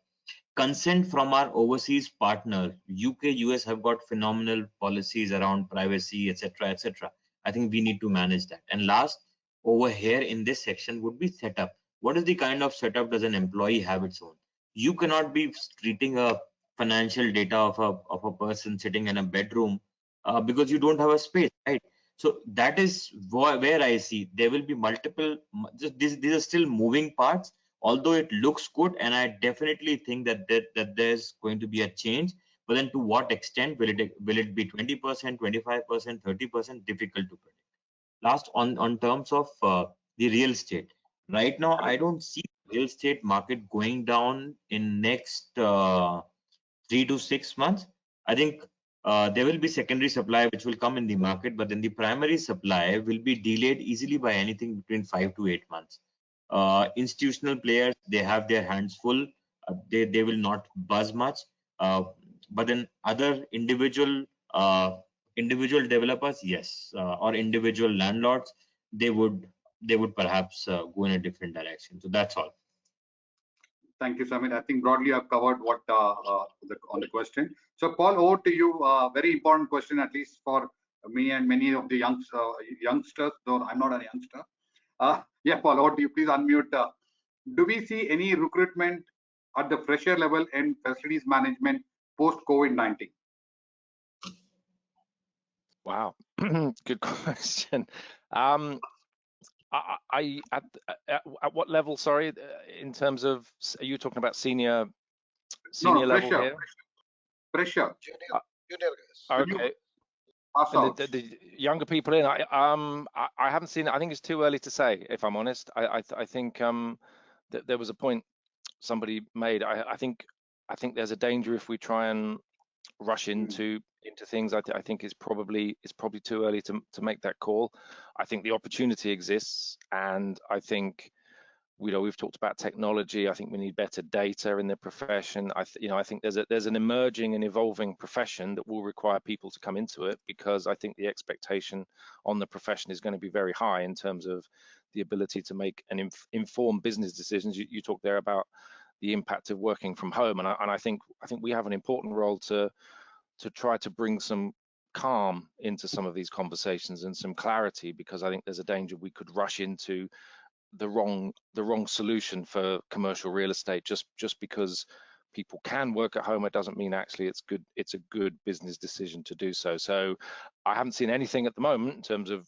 Consent from our overseas partner, UK, US have got phenomenal policies around privacy, etc., etc. I think we need to manage that. And last, over here in this section would be setup. What is the kind of setup does an employee have its own? You cannot be treating a financial data of a person sitting in a bedroom because you don't have a space, right? So that is where I see there will be multiple. These are still moving parts, although it looks good, and I definitely think that there's going to be a change. But then to what extent will it be 20%, 25%, 30%? Difficult to predict. Last, on terms of the real estate, right now I don't see real estate market going down in next 3 to 6 months. I think there will be secondary supply which will come in the market, but then the primary supply will be delayed easily by anything between 5 to 8 months. Institutional players, they have their hands full. They will not buzz much. But then other individual developers, yes, or individual landlords, they would perhaps go in a different direction. So that's all. Thank you, Samir. I think broadly I've covered what on the question. So, Paul, over to you. Very important question, at least for me and many of the youngsters. Though I'm not a youngster. Yeah, Paul, over to you. Please unmute. Do we see any recruitment at the fresher level in facilities management post COVID-19? Wow, good question. At what level? Sorry, in terms of, are you talking about senior level pressure, here? Pressure. Junior guys. Okay. And the younger people in, I haven't seen it. I think it's too early to say, if I'm honest. I think that there was a point somebody made. I think there's a danger if we try and rush into things. I think it's probably too early to make that call. I think the opportunity exists, and I think we've talked about technology. I think we need better data in the profession. I think there's an emerging and evolving profession that will require people to come into it, because I think the expectation on the profession is going to be very high in terms of the ability to make an informed business decisions. You talked there about the impact of working from home, and I think we have an important role to try to bring some calm into some of these conversations and some clarity, because I think there's a danger we could rush into the wrong solution for commercial real estate just because people can work at home. It doesn't mean actually it's a good business decision to do so. So I haven't seen anything at the moment in terms of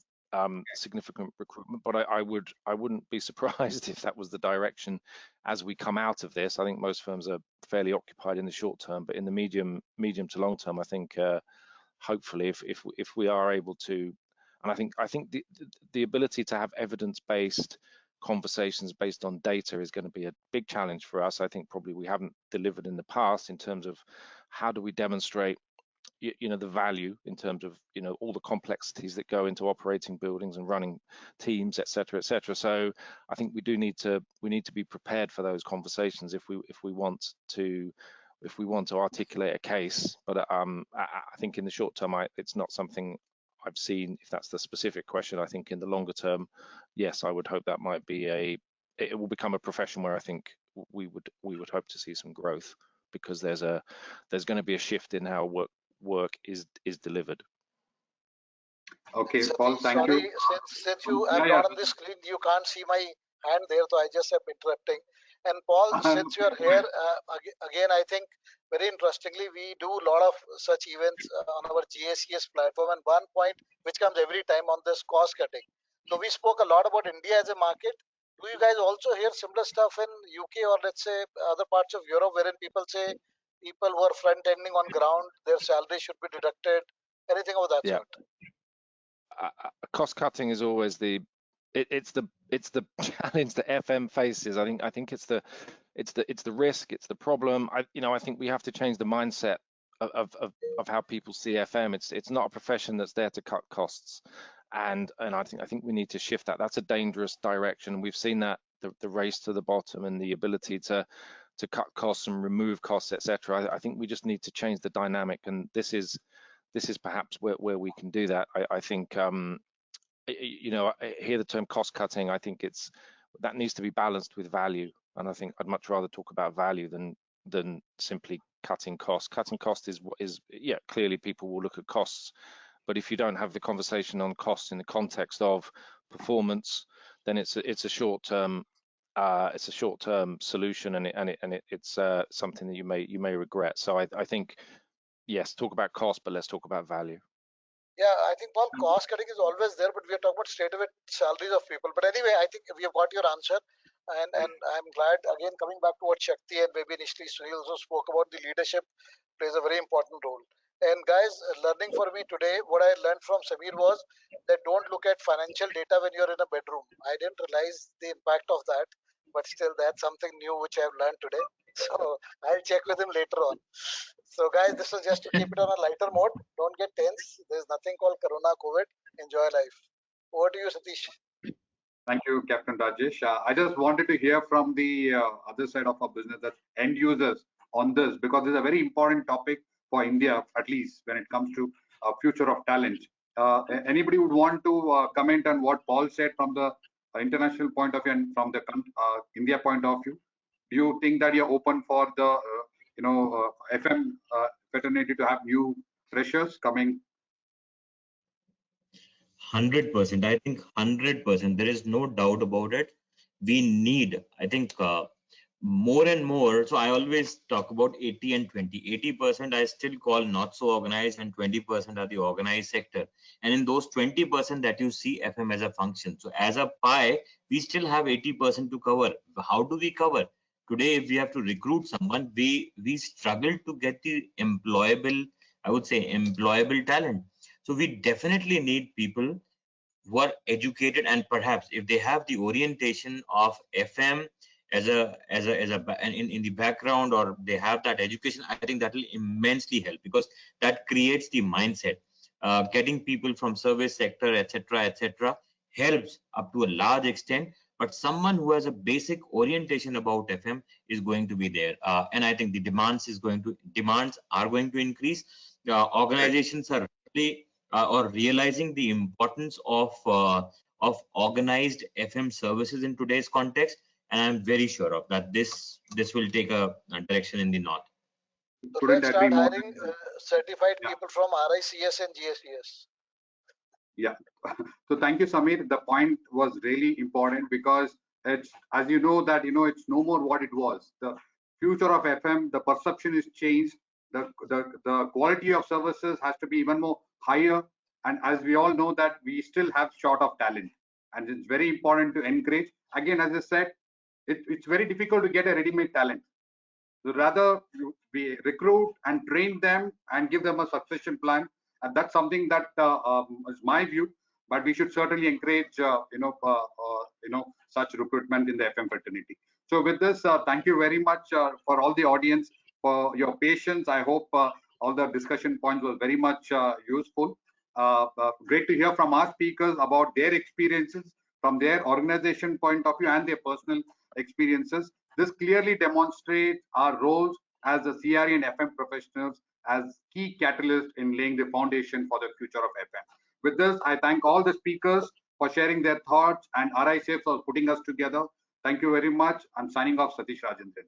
significant recruitment, but I wouldn't be surprised if that was the direction as we come out of this. I think most firms are fairly occupied in the short term, but in the medium to long term, I think hopefully if we are able to, and I think the ability to have evidence-based conversations based on data is going to be a big challenge for us. I think probably we haven't delivered in the past in terms of how do we demonstrate the value in terms of all the complexities that go into operating buildings and running teams, etc., etc. So I think we need to be prepared for those conversations if we want to articulate a case. But I think in the short term, it's not something I've seen. If that's the specific question, I think in the longer term, yes, I would hope that might be it will become a profession where I think we would hope to see some growth, because there's going to be a shift in how work is delivered. Okay, So, Paul, thank sorry, you. since you are not on the screen, you can't see my hand there, so I just am interrupting. And Paul, since you are here, again, I think very interestingly, we do a lot of such events on our GACS platform, and one point which comes every time on this cost cutting. So we spoke a lot about India as a market. Do you guys also hear similar stuff in UK or let's say other parts of Europe, wherein people say people who are front ending on ground, their salary should be deducted, anything of that sort? Cost cutting is always it's the challenge that FM faces. I think it's the risk, it's the problem. I think we have to change the mindset of how people see FM. It's not a profession that's there to cut costs, and I think we need to shift that. That's a dangerous direction. We've seen that the race to the bottom and the ability to cut costs and remove costs, etc. I think we just need to change the dynamic, and this is perhaps where we can do that. I think I hear the term cost cutting. I think that needs to be balanced with value, and I think I'd much rather talk about value than simply cutting costs. Cutting cost is clearly people will look at costs, but if you don't have the conversation on costs in the context of performance, then it's a short-term solution, and it's something that you may regret. So I think, yes, talk about cost, but let's talk about value. Yeah, I think, Paul, cost cutting is always there, but we are talking about straight away salaries of people. But anyway, I think we have got your answer, and I'm glad, again, coming back to what Shakti and maybe initially Sunil also spoke about, the leadership plays a very important role. And guys, learning for me today, what I learned from Samir was that don't look at financial data when you're in a bedroom. I didn't realize the impact of that, but still that's something new which I've learned today. So I'll check with him later on. So guys, this was just to keep it on a lighter mode. Don't get tense. There's nothing called Corona, COVID. Enjoy life. Over to you, Satish. Thank you, Captain Rajesh. I just wanted to hear from the other side of our business, that's end users, on this, because it's a very important topic for India, at least when it comes to future of talent. Anybody would want to comment on what Paul said from the international point of view and from the India point of view? Do you think that you're open for the FM fraternity to have new freshers coming? 100%. I think 100%. There is no doubt about it. We need, I think, more and more. So I always talk about 80 and 20. 80% I still call not so organized, and 20% are the organized sector. And in those 20% that you see FM as a function. So as a pie, we still have 80% to cover. How do we cover? Today, if we have to recruit someone, we struggle to get the employable, I would say, employable talent. So we definitely need people who are educated, and perhaps if they have the orientation of FM as in the background, or they have that education, I think that will immensely help, because that creates the mindset. Getting people from service sector, etc., helps up to a large extent. But someone who has a basic orientation about FM is going to be there, and I think the demands are going to increase. Organizations are really realizing the importance of organized FM services in today's context, and I'm very sure of that. This will take a direction in the north. So couldn't let's agree start more. hiring certified Yeah. people from RICS and GSES. Yeah. So thank you, Samir. The point was really important because it's, as you know, that it's no more what it was. The future of FM, the perception is changed. The quality of services has to be even more higher. And as we all know that we still have short of talent, and it's very important to encourage. Again, as I said, it's very difficult to get a ready-made talent. So rather, we recruit and train them and give them a succession plan, and that's something that is my view. But we should certainly encourage, such recruitment in the FM fraternity. So with this, thank you very much for all the audience for your patience. I hope all the discussion points were very much useful. Great to hear from our speakers about their experiences from their organization point of view and their personal experiences. This clearly demonstrates our roles as the CRE and FM professionals as key catalysts in laying the foundation for the future of FM. With this, I thank all the speakers for sharing their thoughts and RICF for putting us together. Thank you very much. I'm signing off, Satish Rajendran.